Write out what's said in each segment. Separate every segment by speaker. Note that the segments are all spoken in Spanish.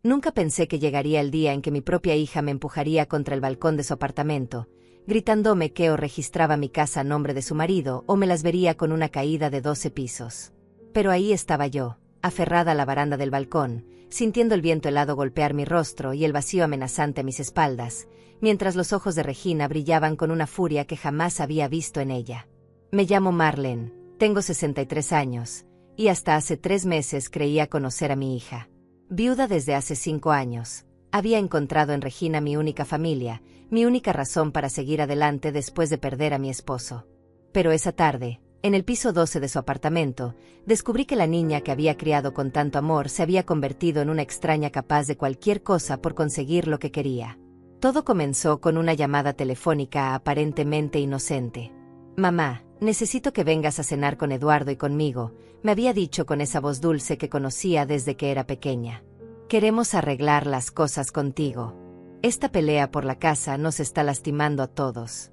Speaker 1: Nunca pensé que llegaría el día en que mi propia hija me empujaría contra el balcón de su apartamento, gritándome que o registraba mi casa a nombre de su marido o me las vería con una caída de 12 pisos. Pero ahí estaba yo, aferrada a la baranda del balcón, sintiendo el viento helado golpear mi rostro y el vacío amenazante a mis espaldas, mientras los ojos de Regina brillaban con una furia que jamás había visto en ella. Me llamo Marlene, tengo 63 años, y hasta hace 3 meses creía conocer a mi hija. Viuda desde hace 5 años, había encontrado en Regina mi única familia, mi única razón para seguir adelante después de perder a mi esposo. Pero esa tarde, en el piso 12 de su apartamento, descubrí que la niña que había criado con tanto amor se había convertido en una extraña capaz de cualquier cosa por conseguir lo que quería. Todo comenzó con una llamada telefónica aparentemente inocente. «Mamá, necesito que vengas a cenar con Eduardo y conmigo», me había dicho con esa voz dulce que conocía desde que era pequeña. «Queremos arreglar las cosas contigo. Esta pelea por la casa nos está lastimando a todos».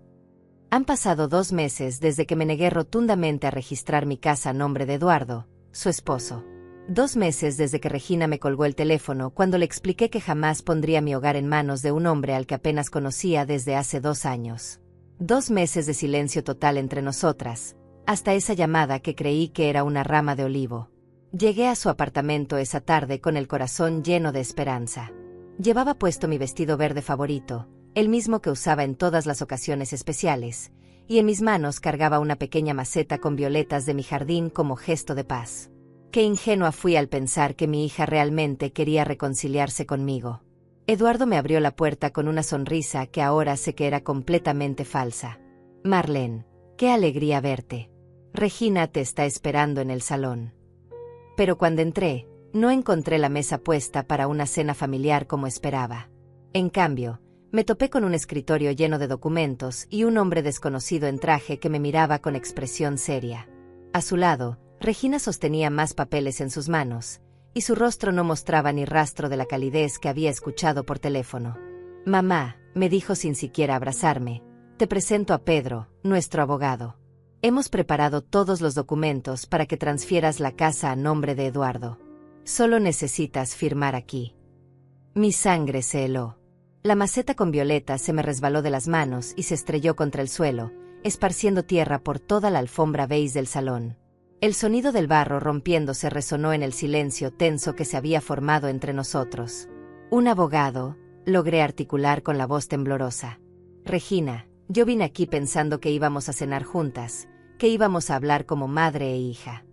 Speaker 1: Han pasado 2 meses desde que me negué rotundamente a registrar mi casa a nombre de Eduardo, su esposo. 2 meses desde que Regina me colgó el teléfono cuando le expliqué que jamás pondría mi hogar en manos de un hombre al que apenas conocía desde hace 2 años. 2 meses de silencio total entre nosotras, hasta esa llamada que creí que era una rama de olivo. Llegué a su apartamento esa tarde con el corazón lleno de esperanza. Llevaba puesto mi vestido verde favorito, el mismo que usaba en todas las ocasiones especiales, y en mis manos cargaba una pequeña maceta con violetas de mi jardín como gesto de paz. Qué ingenua fui al pensar que mi hija realmente quería reconciliarse conmigo. Eduardo me abrió la puerta con una sonrisa que ahora sé que era completamente falsa. «Marlene, qué alegría verte. Regina te está esperando en el salón». Pero cuando entré, no encontré la mesa puesta para una cena familiar como esperaba. En cambio, me topé con un escritorio lleno de documentos y un hombre desconocido en traje que me miraba con expresión seria. A su lado, Regina sostenía más papeles en sus manos, y su rostro no mostraba ni rastro de la calidez que había escuchado por teléfono. «Mamá», me dijo sin siquiera abrazarme, «te presento a Pedro, nuestro abogado. Hemos preparado todos los documentos para que transfieras la casa a nombre de Eduardo. Solo necesitas firmar aquí». Mi sangre se heló. La maceta con violetas se me resbaló de las manos y se estrelló contra el suelo, esparciendo tierra por toda la alfombra beige del salón. El sonido del barro rompiéndose resonó en el silencio tenso que se había formado entre nosotros. «Un abogado», logré articular con la voz temblorosa. «Regina, yo vine aquí pensando que íbamos a cenar juntas, que íbamos a hablar como madre e hija».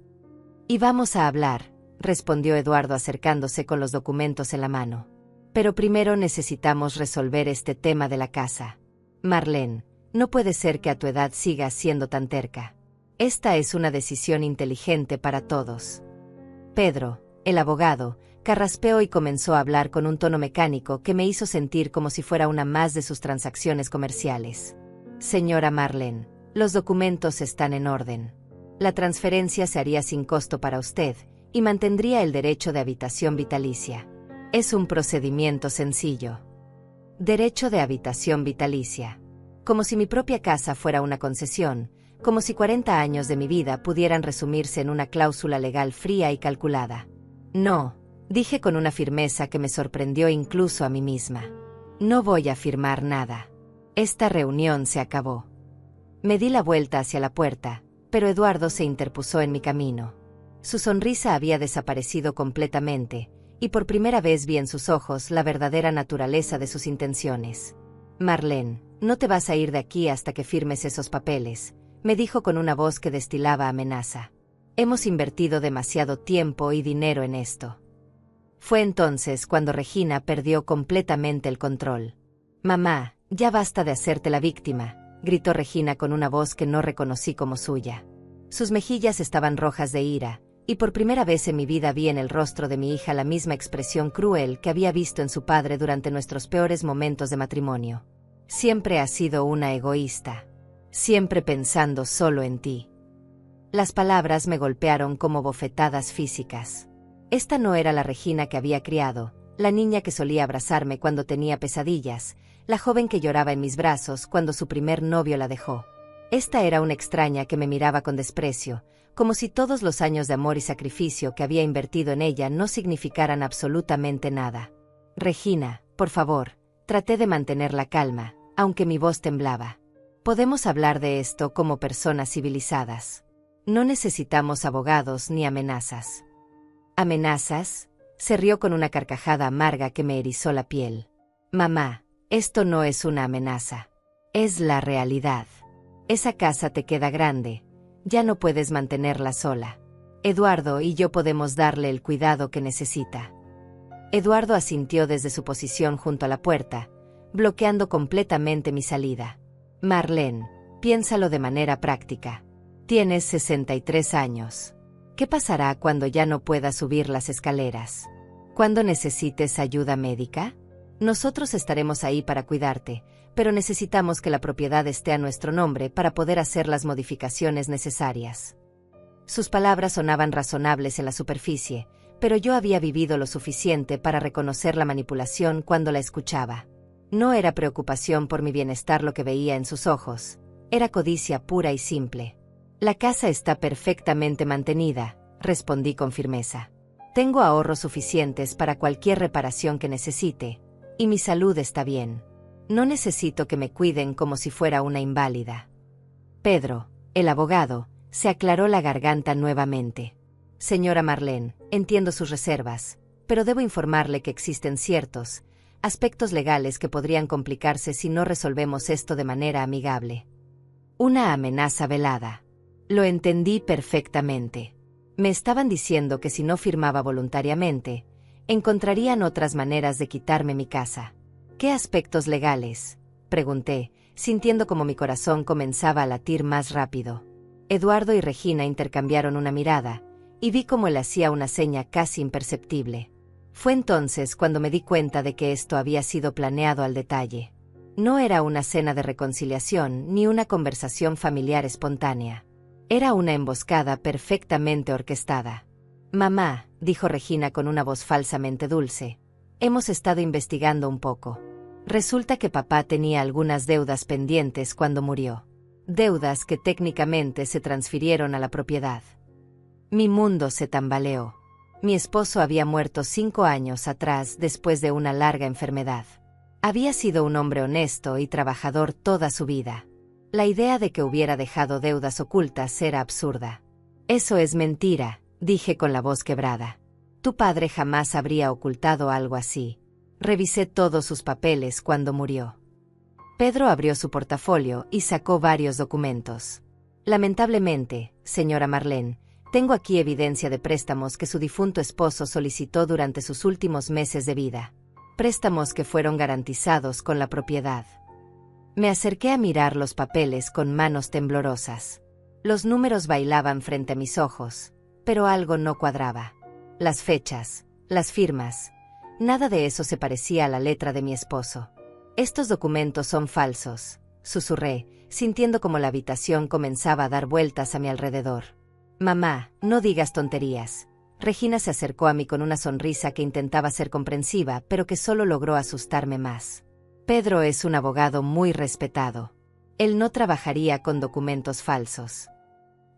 Speaker 1: «Y vamos a hablar», respondió Eduardo acercándose con los documentos en la mano. «Pero primero necesitamos resolver este tema de la casa. Marlene, no puede ser que a tu edad sigas siendo tan terca. Esta es una decisión inteligente para todos». Pedro, el abogado, carraspeó y comenzó a hablar con un tono mecánico que me hizo sentir como si fuera una más de sus transacciones comerciales. «Señora Marlene, los documentos están en orden. La transferencia se haría sin costo para usted y mantendría el derecho de habitación vitalicia. Es un procedimiento sencillo». Derecho de habitación vitalicia. Como si mi propia casa fuera una concesión, como si 40 años de mi vida pudieran resumirse en una cláusula legal fría y calculada. «No», dije con una firmeza que me sorprendió incluso a mí misma. «No voy a firmar nada. Esta reunión se acabó». Me di la vuelta hacia la puerta, pero Eduardo se interpuso en mi camino. Su sonrisa había desaparecido completamente, y por primera vez vi en sus ojos la verdadera naturaleza de sus intenciones. «Marlene, no te vas a ir de aquí hasta que firmes esos papeles», me dijo con una voz que destilaba amenaza. «Hemos invertido demasiado tiempo y dinero en esto». Fue entonces cuando Regina perdió completamente el control. «Mamá, ya basta de hacerte la víctima», gritó Regina con una voz que no reconocí como suya. Sus mejillas estaban rojas de ira, y por primera vez en mi vida vi en el rostro de mi hija la misma expresión cruel que había visto en su padre durante nuestros peores momentos de matrimonio. «Siempre has sido una egoísta. Siempre pensando solo en ti». Las palabras me golpearon como bofetadas físicas. Esta no era la Regina que había criado, la niña que solía abrazarme cuando tenía pesadillas, la joven que lloraba en mis brazos cuando su primer novio la dejó. Esta era una extraña que me miraba con desprecio, como si todos los años de amor y sacrificio que había invertido en ella no significaran absolutamente nada. Regina, por favor, traté de mantener la calma, aunque mi voz temblaba. Podemos hablar de esto como personas civilizadas. No necesitamos abogados ni amenazas. ¿Amenazas? Se rió con una carcajada amarga que me erizó la piel. Mamá, esto no es una amenaza. Es la realidad. Esa casa te queda grande. Ya no puedes mantenerla sola. Eduardo y yo podemos darle el cuidado que necesita. Eduardo asintió desde su posición junto a la puerta, bloqueando completamente mi salida. Marlene, piénsalo de manera práctica. Tienes 63 años. ¿Qué pasará cuando ya no puedas subir las escaleras? ¿Cuándo necesites ayuda médica? Nosotros estaremos ahí para cuidarte, pero necesitamos que la propiedad esté a nuestro nombre para poder hacer las modificaciones necesarias. Sus palabras sonaban razonables en la superficie, pero yo había vivido lo suficiente para reconocer la manipulación cuando la escuchaba. No era preocupación por mi bienestar lo que veía en sus ojos, era codicia pura y simple. La casa está perfectamente mantenida, respondí con firmeza. Tengo ahorros suficientes para cualquier reparación que necesite, y mi salud está bien. No necesito que me cuiden como si fuera una inválida. Pedro, el abogado, se aclaró la garganta nuevamente. Señora Marlene, entiendo sus reservas, pero debo informarle que existen ciertos aspectos legales que podrían complicarse si no resolvemos esto de manera amigable. Una amenaza velada. Lo entendí perfectamente. Me estaban diciendo que si no firmaba voluntariamente, encontrarían otras maneras de quitarme mi casa. ¿Qué aspectos legales?, pregunté, sintiendo como mi corazón comenzaba a latir más rápido. Eduardo y Regina intercambiaron una mirada, y vi cómo él hacía una seña casi imperceptible. Fue entonces cuando me di cuenta de que esto había sido planeado al detalle. No era una cena de reconciliación ni una conversación familiar espontánea. Era una emboscada perfectamente orquestada. Mamá, dijo Regina con una voz falsamente dulce, hemos estado investigando un poco. Resulta que papá tenía algunas deudas pendientes cuando murió. Deudas que técnicamente se transfirieron a la propiedad. Mi mundo se tambaleó. Mi esposo había muerto 5 años atrás después de una larga enfermedad. Había sido un hombre honesto y trabajador toda su vida. La idea de que hubiera dejado deudas ocultas era absurda. Eso es mentira, dije con la voz quebrada. Tu padre jamás habría ocultado algo así. Revisé todos sus papeles cuando murió. Pedro abrió su portafolio y sacó varios documentos. Lamentablemente, señora Marlene, tengo aquí evidencia de préstamos que su difunto esposo solicitó durante sus últimos meses de vida. Préstamos que fueron garantizados con la propiedad. Me acerqué a mirar los papeles con manos temblorosas. Los números bailaban frente a mis ojos, pero algo no cuadraba. Las fechas, las firmas, nada de eso se parecía a la letra de mi esposo. Estos documentos son falsos, susurré, sintiendo como la habitación comenzaba a dar vueltas a mi alrededor. Mamá, no digas tonterías. Regina se acercó a mí con una sonrisa que intentaba ser comprensiva, pero que solo logró asustarme más. Pedro es un abogado muy respetado. Él no trabajaría con documentos falsos.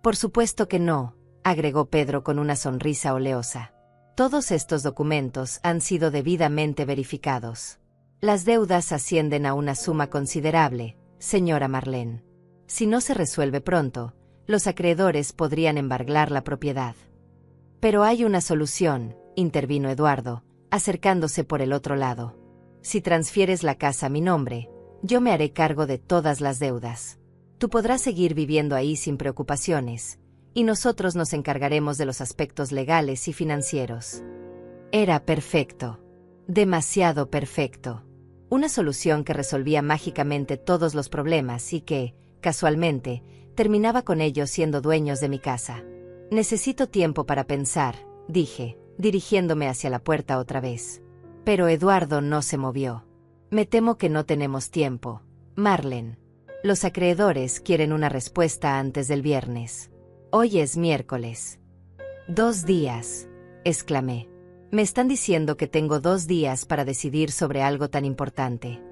Speaker 1: Por supuesto que no, agregó Pedro con una sonrisa oleosa. Todos estos documentos han sido debidamente verificados. Las deudas ascienden a una suma considerable, señora Marlene. Si no se resuelve pronto, los acreedores podrían embargar la propiedad. Pero hay una solución, intervino Eduardo, acercándose por el otro lado. Si transfieres la casa a mi nombre, yo me haré cargo de todas las deudas. Tú podrás seguir viviendo ahí sin preocupaciones, y nosotros nos encargaremos de los aspectos legales y financieros. Era perfecto. Demasiado perfecto. Una solución que resolvía mágicamente todos los problemas y que, casualmente, terminaba con ellos siendo dueños de mi casa. Necesito tiempo para pensar, dije, dirigiéndome hacia la puerta otra vez. Pero Eduardo no se movió. Me temo que no tenemos tiempo, Marlene. Los acreedores quieren una respuesta antes del viernes. Hoy es miércoles. 2 días, exclamé. Me están diciendo que tengo 2 días para decidir sobre algo tan importante.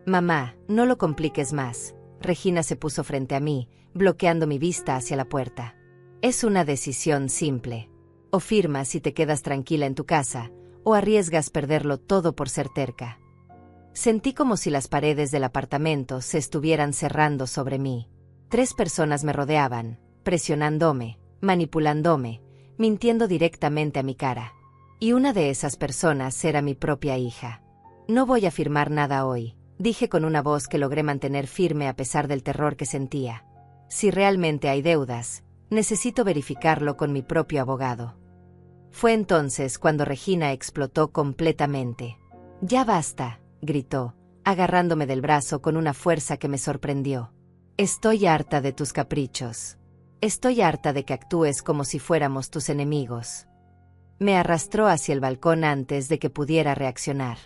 Speaker 1: Mamá, no lo compliques más. Regina se puso frente a mí, bloqueando mi vista hacia la puerta. Es una decisión simple. O firmas y te quedas tranquila en tu casa, ¿O arriesgas perderlo todo por ser terca? Sentí como si las paredes del apartamento se estuvieran cerrando sobre mí. 3 personas me rodeaban, presionándome, manipulándome, mintiendo directamente a mi cara. Y una de esas personas era mi propia hija. No voy a firmar nada hoy, dije con una voz que logré mantener firme a pesar del terror que sentía. Si realmente hay deudas, necesito verificarlo con mi propio abogado. Fue entonces cuando Regina explotó completamente. «Ya basta», gritó, agarrándome del brazo con una fuerza que me sorprendió. «Estoy harta de tus caprichos. Estoy harta de que actúes como si fuéramos tus enemigos». Me arrastró hacia el balcón antes de que pudiera reaccionar.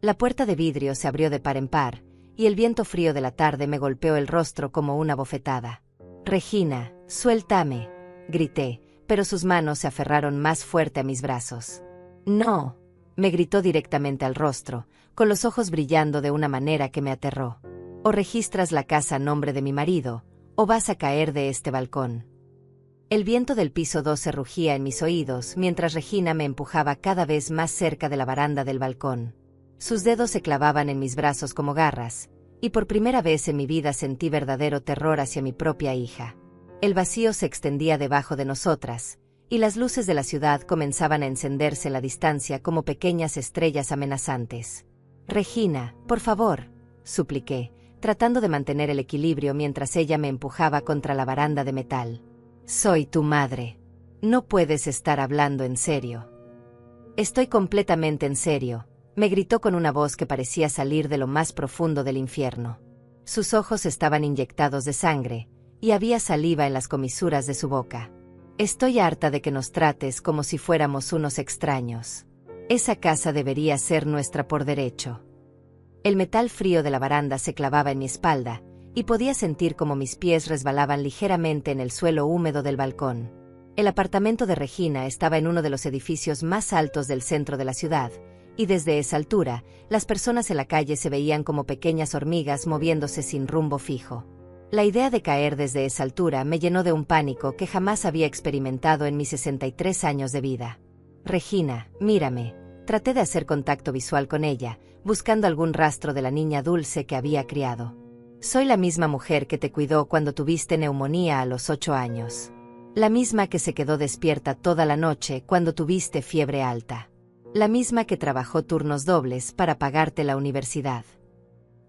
Speaker 1: La puerta de vidrio se abrió de par en par, y el viento frío de la tarde me golpeó el rostro como una bofetada. «Regina, suéltame», grité, pero sus manos se aferraron más fuerte a mis brazos. «No», me gritó directamente al rostro, con los ojos brillando de una manera que me aterró. «O registras la casa a nombre de mi marido, o vas a caer de este balcón». El viento del piso 12 rugía en mis oídos mientras Regina me empujaba cada vez más cerca de la baranda del balcón. Sus dedos se clavaban en mis brazos como garras, y por primera vez en mi vida sentí verdadero terror hacia mi propia hija. El vacío se extendía debajo de nosotras, y las luces de la ciudad comenzaban a encenderse en la distancia como pequeñas estrellas amenazantes. «Regina, por favor», supliqué, tratando de mantener el equilibrio mientras ella me empujaba contra la baranda de metal. «Soy tu madre. No puedes estar hablando en serio». «Estoy completamente en serio», me gritó con una voz que parecía salir de lo más profundo del infierno. Sus ojos estaban inyectados de sangre, y había saliva en las comisuras de su boca. «Estoy harta de que nos trates como si fuéramos unos extraños. Esa casa debería ser nuestra por derecho». El metal frío de la baranda se clavaba en mi espalda, y podía sentir como mis pies resbalaban ligeramente en el suelo húmedo del balcón. El apartamento de Regina estaba en uno de los edificios más altos del centro de la ciudad, y desde esa altura, las personas en la calle se veían como pequeñas hormigas moviéndose sin rumbo fijo. La idea de caer desde esa altura me llenó de un pánico que jamás había experimentado en mis 63 años de vida. «Regina, mírame», traté de hacer contacto visual con ella, buscando algún rastro de la niña dulce que había criado. «Soy la misma mujer que te cuidó cuando tuviste neumonía a los 8 años. La misma que se quedó despierta toda la noche cuando tuviste fiebre alta. La misma que trabajó turnos dobles para pagarte la universidad».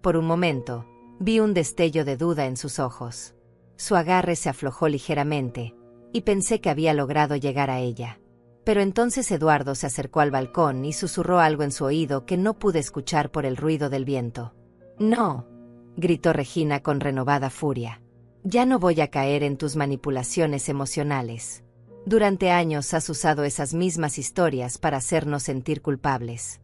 Speaker 1: Por un momento, vi un destello de duda en sus ojos. Su agarre se aflojó ligeramente, y pensé que había logrado llegar a ella. Pero entonces Eduardo se acercó al balcón y susurró algo en su oído que no pude escuchar por el ruido del viento. «No», gritó Regina con renovada furia. «Ya no voy a caer en tus manipulaciones emocionales. Durante años has usado esas mismas historias para hacernos sentir culpables».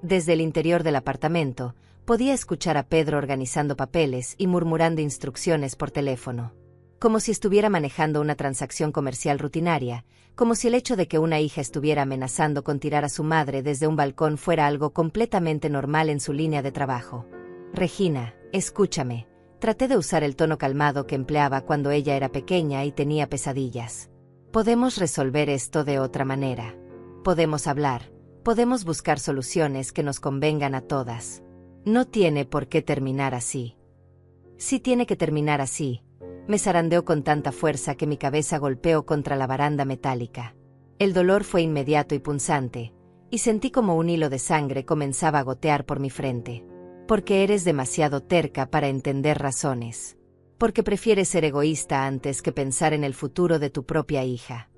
Speaker 1: Desde el interior del apartamento, podía escuchar a Pedro organizando papeles y murmurando instrucciones por teléfono. Como si estuviera manejando una transacción comercial rutinaria, como si el hecho de que una hija estuviera amenazando con tirar a su madre desde un balcón fuera algo completamente normal en su línea de trabajo. «Regina, escúchame», traté de usar el tono calmado que empleaba cuando ella era pequeña y tenía pesadillas. «Podemos resolver esto de otra manera. Podemos hablar, podemos buscar soluciones que nos convengan a todas. No tiene por qué terminar así». «Sí tiene que terminar así», me zarandeó con tanta fuerza que mi cabeza golpeó contra la baranda metálica. El dolor fue inmediato y punzante, y sentí como un hilo de sangre comenzaba a gotear por mi frente. «Porque eres demasiado terca para entender razones. Porque prefieres ser egoísta antes que pensar en el futuro de tu propia hija».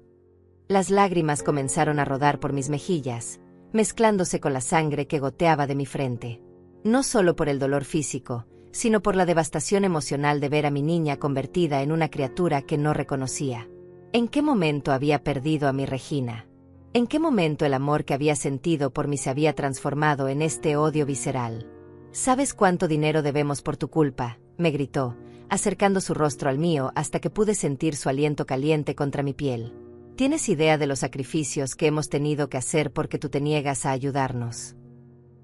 Speaker 1: Las lágrimas comenzaron a rodar por mis mejillas, mezclándose con la sangre que goteaba de mi frente. No solo por el dolor físico, sino por la devastación emocional de ver a mi niña convertida en una criatura que no reconocía. ¿En qué momento había perdido a mi Regina? ¿En qué momento el amor que había sentido por mí se había transformado en este odio visceral? «¿Sabes cuánto dinero debemos por tu culpa?», me gritó, acercando su rostro al mío hasta que pude sentir su aliento caliente contra mi piel. «¿Tienes idea de los sacrificios que hemos tenido que hacer porque tú te niegas a ayudarnos?»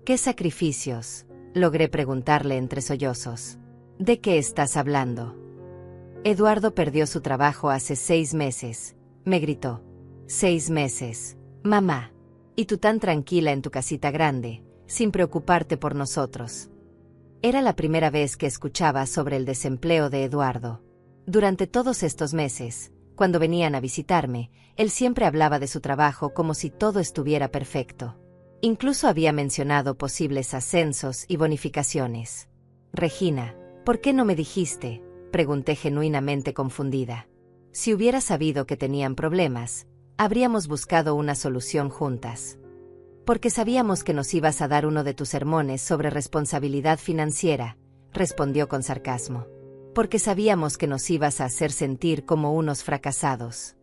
Speaker 1: «¿Qué sacrificios?», logré preguntarle entre sollozos. «¿De qué estás hablando?». «Eduardo perdió su trabajo hace 6 meses», me gritó. «6 meses, mamá. Y tú tan tranquila en tu casita grande, sin preocuparte por nosotros. Era la primera vez que escuchaba sobre el desempleo de Eduardo. Durante todos estos meses, cuando venían a visitarme, él siempre hablaba de su trabajo como si todo estuviera perfecto. Incluso había mencionado posibles ascensos y bonificaciones. Regina, ¿por qué no me dijiste?, pregunté genuinamente confundida. Si hubiera sabido que tenían problemas, habríamos buscado una solución juntas. Porque sabíamos que nos ibas a dar uno de tus sermones sobre responsabilidad financiera, respondió con sarcasmo. Porque sabíamos que nos ibas a hacer sentir como unos fracasados.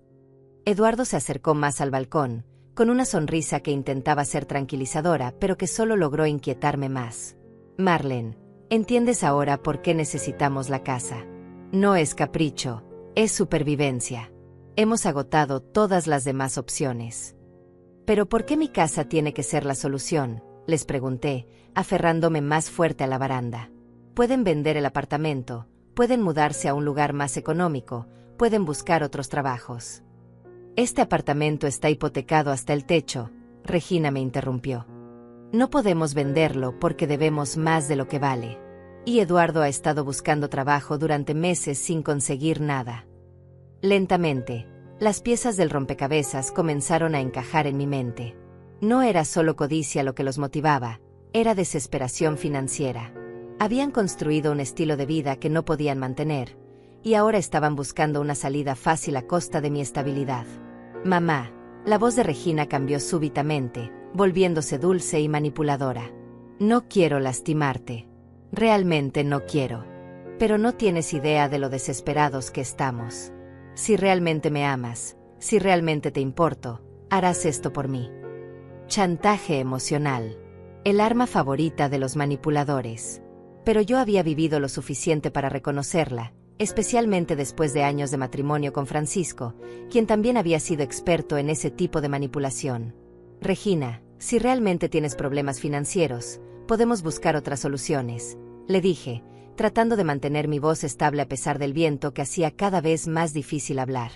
Speaker 1: Eduardo se acercó más al balcón, con una sonrisa que intentaba ser tranquilizadora, pero que solo logró inquietarme más. Marlene, ¿entiendes ahora por qué necesitamos la casa? No es capricho, es supervivencia. Hemos agotado todas las demás opciones. ¿Pero por qué mi casa tiene que ser la solución?, les pregunté, aferrándome más fuerte a la baranda. Pueden vender el apartamento, pueden mudarse a un lugar más económico, pueden buscar otros trabajos. Este apartamento está hipotecado hasta el techo, Regina me interrumpió. No podemos venderlo porque debemos más de lo que vale. Y Eduardo ha estado buscando trabajo durante meses sin conseguir nada. Lentamente, las piezas del rompecabezas comenzaron a encajar en mi mente. No era solo codicia lo que los motivaba, era desesperación financiera. Habían construido un estilo de vida que no podían mantener, y ahora estaban buscando una salida fácil a costa de mi estabilidad. Mamá, la voz de Regina cambió súbitamente, volviéndose dulce y manipuladora. No quiero lastimarte. Realmente no quiero. Pero no tienes idea de lo desesperados que estamos. Si realmente me amas, si realmente te importo, harás esto por mí. Chantaje emocional. El arma favorita de los manipuladores. Pero yo había vivido lo suficiente para reconocerla, especialmente después de años de matrimonio con Francisco, quien también había sido experto en ese tipo de manipulación. Regina, si realmente tienes problemas financieros, podemos buscar otras soluciones, le dije, tratando de mantener mi voz estable a pesar del viento que hacía cada vez más difícil hablar.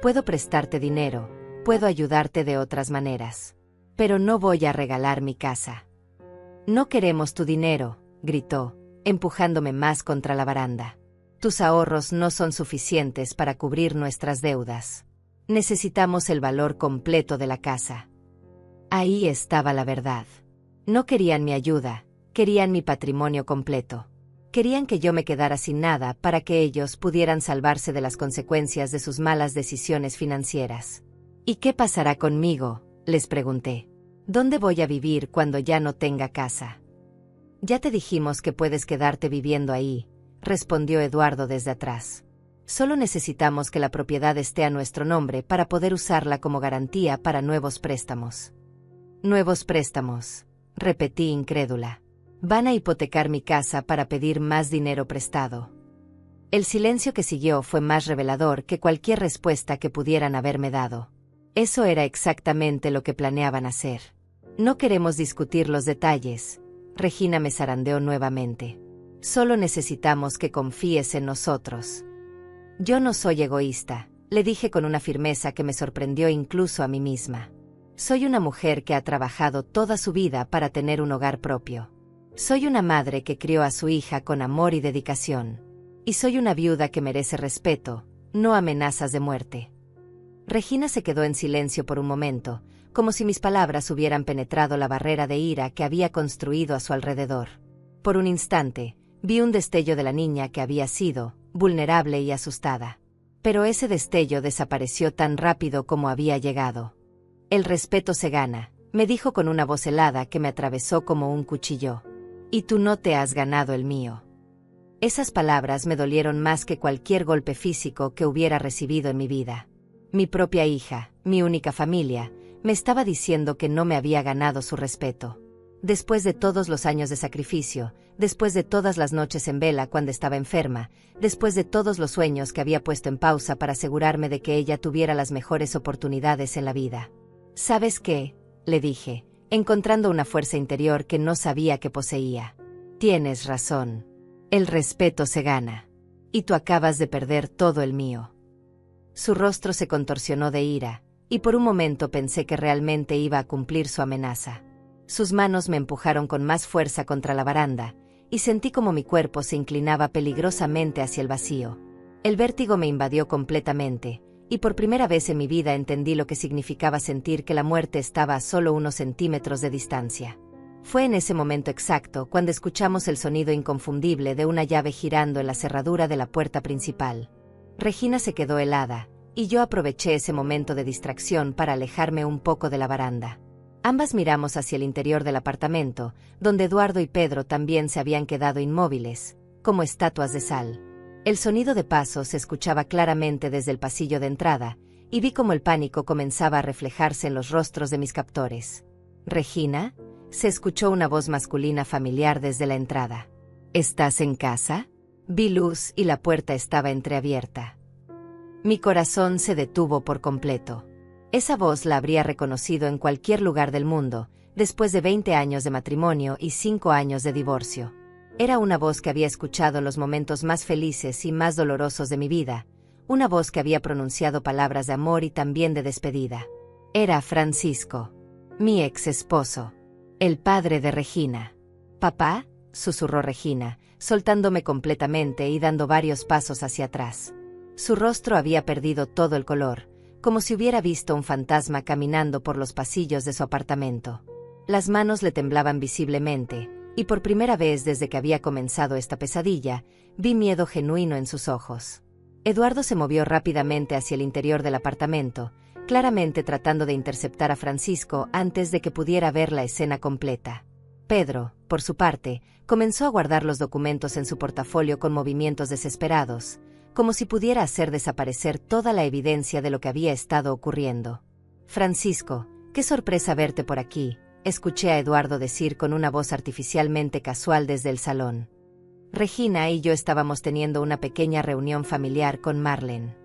Speaker 1: Puedo prestarte dinero, puedo ayudarte de otras maneras. Pero no voy a regalar mi casa. No queremos tu dinero, gritó, empujándome más contra la baranda. Tus ahorros no son suficientes para cubrir nuestras deudas. Necesitamos el valor completo de la casa. Ahí estaba la verdad. No querían mi ayuda, querían mi patrimonio completo. Querían que yo me quedara sin nada para que ellos pudieran salvarse de las consecuencias de sus malas decisiones financieras. ¿Y qué pasará conmigo?, les pregunté. ¿Dónde voy a vivir cuando ya no tenga casa? Ya te dijimos que puedes quedarte viviendo ahí, respondió Eduardo desde atrás. Solo necesitamos que la propiedad esté a nuestro nombre para poder usarla como garantía para nuevos préstamos. Nuevos préstamos, repetí incrédula. Van a hipotecar mi casa para pedir más dinero prestado. El silencio que siguió fue más revelador que cualquier respuesta que pudieran haberme dado. Eso era exactamente lo que planeaban hacer. No queremos discutir los detalles, Regina me zarandeó nuevamente. Solo necesitamos que confíes en nosotros. Yo no soy egoísta, le dije con una firmeza que me sorprendió incluso a mí misma. Soy una mujer que ha trabajado toda su vida para tener un hogar propio. Soy una madre que crió a su hija con amor y dedicación. Y soy una viuda que merece respeto, no amenazas de muerte. Regina se quedó en silencio por un momento, como si mis palabras hubieran penetrado la barrera de ira que había construido a su alrededor. Por un instante, vi un destello de la niña que había sido, vulnerable y asustada. Pero ese destello desapareció tan rápido como había llegado. El respeto se gana, me dijo con una voz helada que me atravesó como un cuchillo. Y tú no te has ganado el mío. Esas palabras me dolieron más que cualquier golpe físico que hubiera recibido en mi vida. Mi propia hija, mi única familia, me estaba diciendo que no me había ganado su respeto. Después de todos los años de sacrificio, después de todas las noches en vela cuando estaba enferma, después de todos los sueños que había puesto en pausa para asegurarme de que ella tuviera las mejores oportunidades en la vida. ¿Sabes qué?, le dije, encontrando una fuerza interior que no sabía que poseía. Tienes razón. El respeto se gana. Y tú acabas de perder todo el mío. Su rostro se contorsionó de ira, y por un momento pensé que realmente iba a cumplir su amenaza. Sus manos me empujaron con más fuerza contra la baranda, y sentí como mi cuerpo se inclinaba peligrosamente hacia el vacío. El vértigo me invadió completamente, y por primera vez en mi vida entendí lo que significaba sentir que la muerte estaba a solo unos centímetros de distancia. Fue en ese momento exacto cuando escuchamos el sonido inconfundible de una llave girando en la cerradura de la puerta principal. Regina se quedó helada, y yo aproveché ese momento de distracción para alejarme un poco de la baranda. Ambas miramos hacia el interior del apartamento, donde Eduardo y Pedro también se habían quedado inmóviles, como estatuas de sal. El sonido de pasos se escuchaba claramente desde el pasillo de entrada, y vi cómo el pánico comenzaba a reflejarse en los rostros de mis captores. «¿Regina?», se escuchó una voz masculina familiar desde la entrada. «¿Estás en casa?». Vi luz y la puerta estaba entreabierta. Mi corazón se detuvo por completo. Esa voz la habría reconocido en cualquier lugar del mundo, después de 20 años de matrimonio y 5 años de divorcio. Era una voz que había escuchado en los momentos más felices y más dolorosos de mi vida, una voz que había pronunciado palabras de amor y también de despedida. Era Francisco, mi ex esposo, el padre de Regina. «¿Papá?», susurró Regina, soltándome completamente y dando varios pasos hacia atrás. Su rostro había perdido todo el color, como si hubiera visto un fantasma caminando por los pasillos de su apartamento. Las manos le temblaban visiblemente, y por primera vez desde que había comenzado esta pesadilla, vi miedo genuino en sus ojos. Eduardo se movió rápidamente hacia el interior del apartamento, claramente tratando de interceptar a Francisco antes de que pudiera ver la escena completa. Pedro, por su parte, comenzó a guardar los documentos en su portafolio con movimientos desesperados, como si pudiera hacer desaparecer toda la evidencia de lo que había estado ocurriendo. «Francisco, qué sorpresa verte por aquí», escuché a Eduardo decir con una voz artificialmente casual desde el salón. Regina y yo estábamos teniendo una pequeña reunión familiar con Marlene.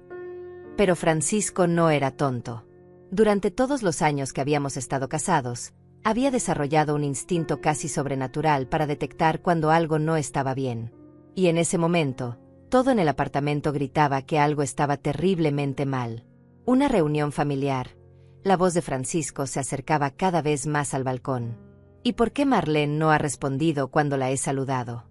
Speaker 1: Pero Francisco no era tonto. Durante todos los años que habíamos estado casados, había desarrollado un instinto casi sobrenatural para detectar cuando algo no estaba bien. Y en ese momento, todo en el apartamento gritaba que algo estaba terriblemente mal. Una reunión familiar. La voz de Francisco se acercaba cada vez más al balcón. ¿Y por qué Marlene no ha respondido cuando la he saludado?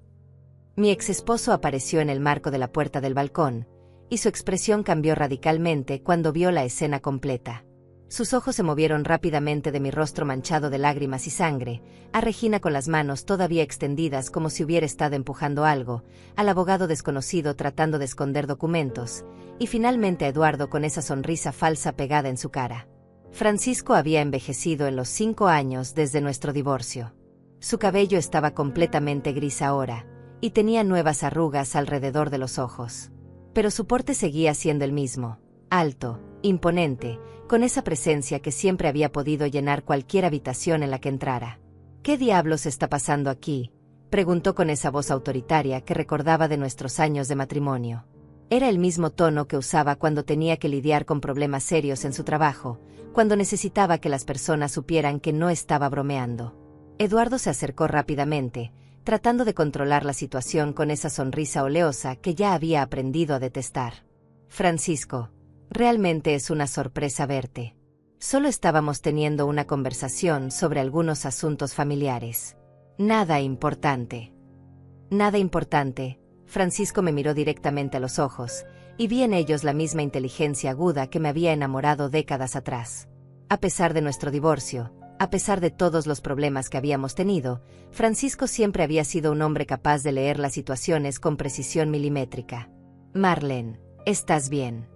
Speaker 1: Mi exesposo apareció en el marco de la puerta del balcón, y su expresión cambió radicalmente cuando vio la escena completa. Sus ojos se movieron rápidamente de mi rostro manchado de lágrimas y sangre, a Regina con las manos todavía extendidas como si hubiera estado empujando algo, al abogado desconocido tratando de esconder documentos, y finalmente a Eduardo con esa sonrisa falsa pegada en su cara. Francisco había envejecido en los 5 años desde nuestro divorcio. Su cabello estaba completamente gris ahora, y tenía nuevas arrugas alrededor de los ojos. Pero su porte seguía siendo el mismo, alto, imponente, con esa presencia que siempre había podido llenar cualquier habitación en la que entrara. «¿Qué diablos está pasando aquí?», preguntó con esa voz autoritaria que recordaba de nuestros años de matrimonio. Era el mismo tono que usaba cuando tenía que lidiar con problemas serios en su trabajo, cuando necesitaba que las personas supieran que no estaba bromeando. Eduardo se acercó rápidamente, tratando de controlar la situación con esa sonrisa oleosa que ya había aprendido a detestar. «Francisco, realmente es una sorpresa verte. Solo estábamos teniendo una conversación sobre algunos asuntos familiares. Nada importante». «Nada importante». Francisco me miró directamente a los ojos, y vi en ellos la misma inteligencia aguda que me había enamorado décadas atrás. A pesar de nuestro divorcio, a pesar de todos los problemas que habíamos tenido, Francisco siempre había sido un hombre capaz de leer las situaciones con precisión milimétrica. «Marlene, ¿estás bien?».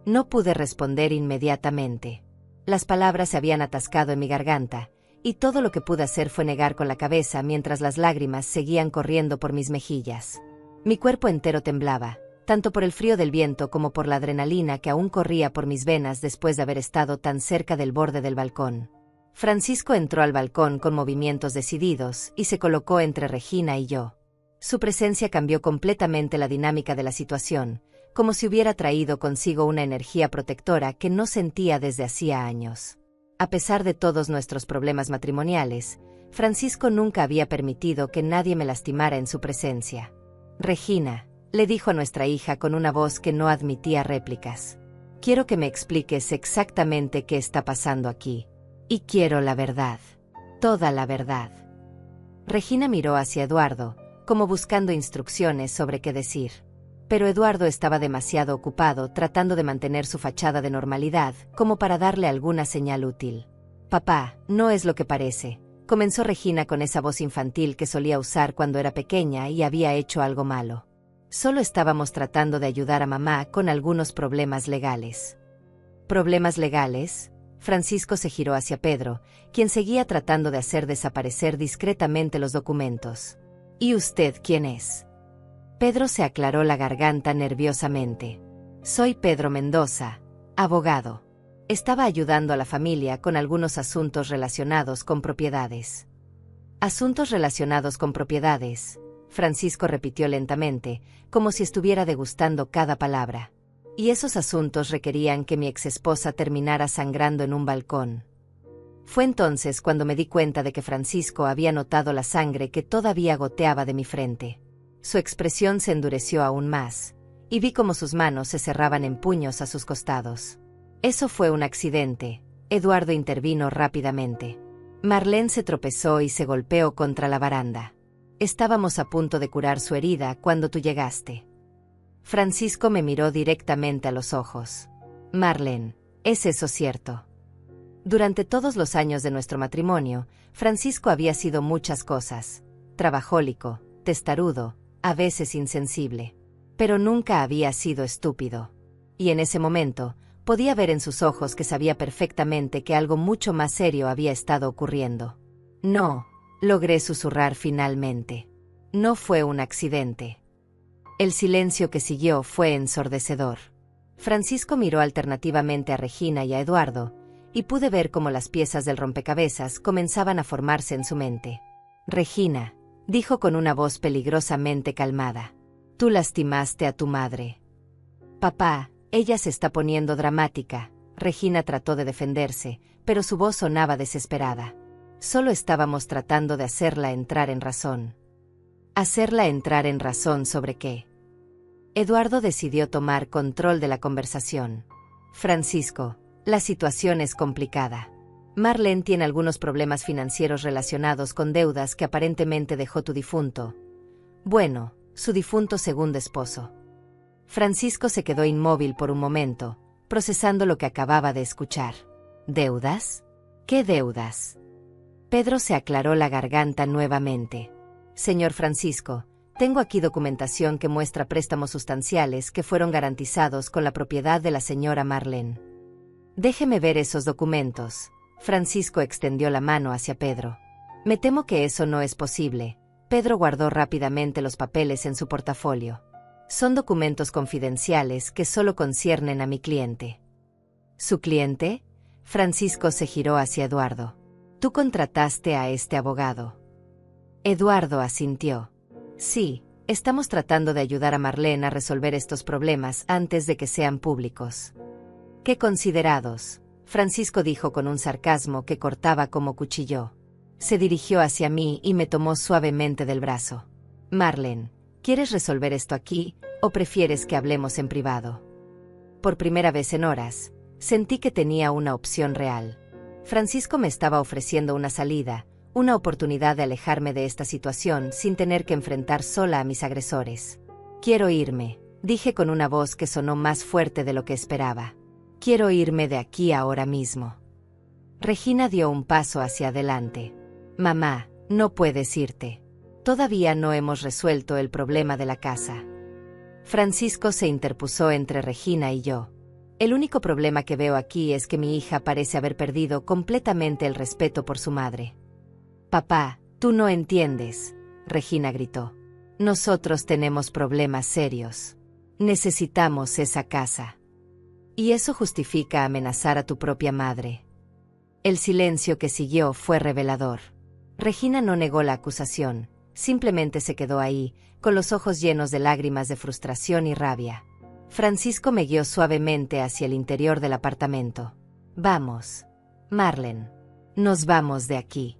Speaker 1: No pude responder inmediatamente. Las palabras se habían atascado en mi garganta, y todo lo que pude hacer fue negar con la cabeza mientras las lágrimas seguían corriendo por mis mejillas. Mi cuerpo entero temblaba, tanto por el frío del viento como por la adrenalina que aún corría por mis venas después de haber estado tan cerca del borde del balcón. Francisco entró al balcón con movimientos decididos y se colocó entre Regina y yo. Su presencia cambió completamente la dinámica de la situación, como si hubiera traído consigo una energía protectora que no sentía desde hacía años. A pesar de todos nuestros problemas matrimoniales, Francisco nunca había permitido que nadie me lastimara en su presencia. «Regina», le dijo a nuestra hija con una voz que no admitía réplicas. Quiero que me expliques exactamente qué está pasando aquí. Y quiero la verdad. Toda la verdad. Regina miró hacia Eduardo, como buscando instrucciones sobre qué decir. Pero Eduardo estaba demasiado ocupado tratando de mantener su fachada de normalidad, como para darle alguna señal útil. «Papá, no es lo que parece», comenzó Regina con esa voz infantil que solía usar cuando era pequeña y había hecho algo malo. «Solo estábamos tratando de ayudar a mamá con algunos problemas legales». «¿Problemas legales?». Francisco se giró hacia Pedro, quien seguía tratando de hacer desaparecer discretamente los documentos. «¿Y usted quién es?». Pedro se aclaró la garganta nerviosamente. «Soy Pedro Mendoza, abogado. Estaba ayudando a la familia con algunos asuntos relacionados con propiedades». «Asuntos relacionados con propiedades», Francisco repitió lentamente, como si estuviera degustando cada palabra. «Y esos asuntos requerían que mi exesposa terminara sangrando en un balcón». Fue entonces cuando me di cuenta de que Francisco había notado la sangre que todavía goteaba de mi frente. Su expresión se endureció aún más, y vi cómo sus manos se cerraban en puños a sus costados. «Eso fue un accidente», Eduardo intervino rápidamente. «Marlene se tropezó y se golpeó contra la baranda. Estábamos a punto de curar su herida cuando tú llegaste». Francisco me miró directamente a los ojos. «Marlene, ¿es eso cierto?». Durante todos los años de nuestro matrimonio, Francisco había sido muchas cosas: trabajólico, testarudo, a veces insensible. Pero nunca había sido estúpido. Y en ese momento, podía ver en sus ojos que sabía perfectamente que algo mucho más serio había estado ocurriendo. «No», logré susurrar finalmente. «No fue un accidente». El silencio que siguió fue ensordecedor. Francisco miró alternativamente a Regina y a Eduardo, y pude ver cómo las piezas del rompecabezas comenzaban a formarse en su mente. «Regina», dijo con una voz peligrosamente calmada, «tú lastimaste a tu madre». «Papá, ella se está poniendo dramática». Regina trató de defenderse, pero su voz sonaba desesperada. «Solo estábamos tratando de hacerla entrar en razón». ¿Hacerla entrar en razón sobre qué? Eduardo decidió tomar control de la conversación. «Francisco, la situación es complicada. Marlene tiene algunos problemas financieros relacionados con deudas que aparentemente dejó tu difunto. Bueno, su difunto segundo esposo». Francisco se quedó inmóvil por un momento, procesando lo que acababa de escuchar. ¿Deudas? ¿Qué deudas? Pedro se aclaró la garganta nuevamente. «Señor Francisco, tengo aquí documentación que muestra préstamos sustanciales que fueron garantizados con la propiedad de la señora Marlene». «Déjeme ver esos documentos». Francisco extendió la mano hacia Pedro. «Me temo que eso no es posible». Pedro guardó rápidamente los papeles en su portafolio. «Son documentos confidenciales que solo conciernen a mi cliente». ¿Su cliente? Francisco se giró hacia Eduardo. «Tú contrataste a este abogado». Eduardo asintió. «Sí, estamos tratando de ayudar a Marlene a resolver estos problemas antes de que sean públicos». «Qué considerados», Francisco dijo con un sarcasmo que cortaba como cuchillo. Se dirigió hacia mí y me tomó suavemente del brazo. «Marlene, ¿quieres resolver esto aquí, o prefieres que hablemos en privado?». Por primera vez en horas, sentí que tenía una opción real. Francisco me estaba ofreciendo una salida, una oportunidad de alejarme de esta situación sin tener que enfrentar sola a mis agresores. «Quiero irme», dije con una voz que sonó más fuerte de lo que esperaba. «Quiero irme de aquí ahora mismo». Regina dio un paso hacia adelante. «Mamá, no puedes irte. Todavía no hemos resuelto el problema de la casa». Francisco se interpuso entre Regina y yo. «El único problema que veo aquí es que mi hija parece haber perdido completamente el respeto por su madre». «Papá, tú no entiendes», Regina gritó. «Nosotros tenemos problemas serios. Necesitamos esa casa. Y eso justifica amenazar a tu propia madre». El silencio que siguió fue revelador. Regina no negó la acusación, simplemente se quedó ahí, con los ojos llenos de lágrimas de frustración y rabia. Francisco me guió suavemente hacia el interior del apartamento. «Vamos, Marlene. Nos vamos de aquí».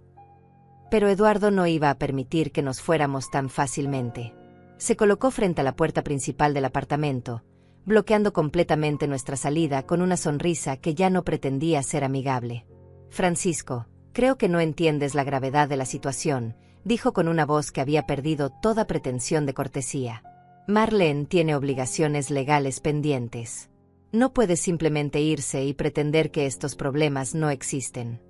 Speaker 1: Pero Eduardo no iba a permitir que nos fuéramos tan fácilmente. Se colocó frente a la puerta principal del apartamento, bloqueando completamente nuestra salida con una sonrisa que ya no pretendía ser amigable. Francisco, creo que no entiendes la gravedad de la situación, dijo con una voz que había perdido toda pretensión de cortesía. Marlene tiene obligaciones legales pendientes. No puede simplemente irse y pretender que estos problemas no existen.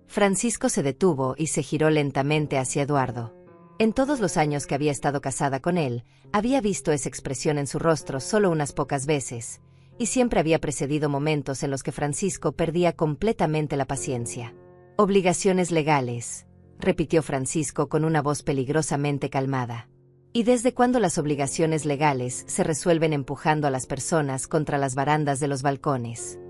Speaker 1: Francisco se detuvo y se giró lentamente hacia Eduardo. En todos los años que había estado casada con él, había visto esa expresión en su rostro solo unas pocas veces, y siempre había precedido momentos en los que Francisco perdía completamente la paciencia. Obligaciones legales, repitió Francisco con una voz peligrosamente calmada. ¿Y desde cuándo las obligaciones legales se resuelven empujando a las personas contra las barandas de los balcones?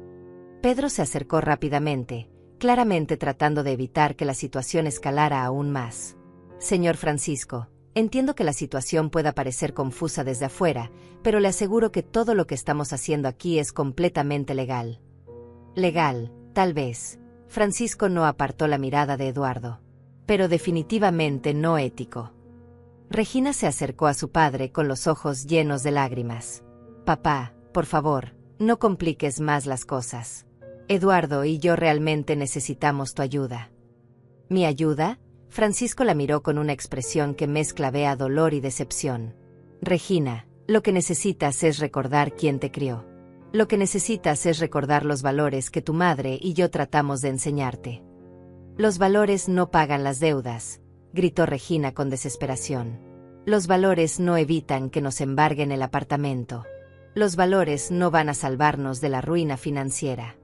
Speaker 1: Pedro se acercó rápidamente, claramente tratando de evitar que la situación escalara aún más. Señor Francisco, entiendo que la situación pueda parecer confusa desde afuera, pero le aseguro que todo lo que estamos haciendo aquí es completamente legal. Legal, tal vez. Francisco no apartó la mirada de Eduardo. Pero definitivamente no ético. Regina se acercó a su padre con los ojos llenos de lágrimas. Papá, por favor, no compliques más las cosas. Eduardo y yo realmente necesitamos tu ayuda. ¿Mi ayuda? Francisco la miró con una expresión que mezclaba dolor y decepción. Regina, lo que necesitas es recordar quién te crió. Lo que necesitas es recordar los valores que tu madre y yo tratamos de enseñarte. Los valores no pagan las deudas, gritó Regina con desesperación. Los valores no evitan que nos embarguen el apartamento. Los valores no van a salvarnos de la ruina financiera.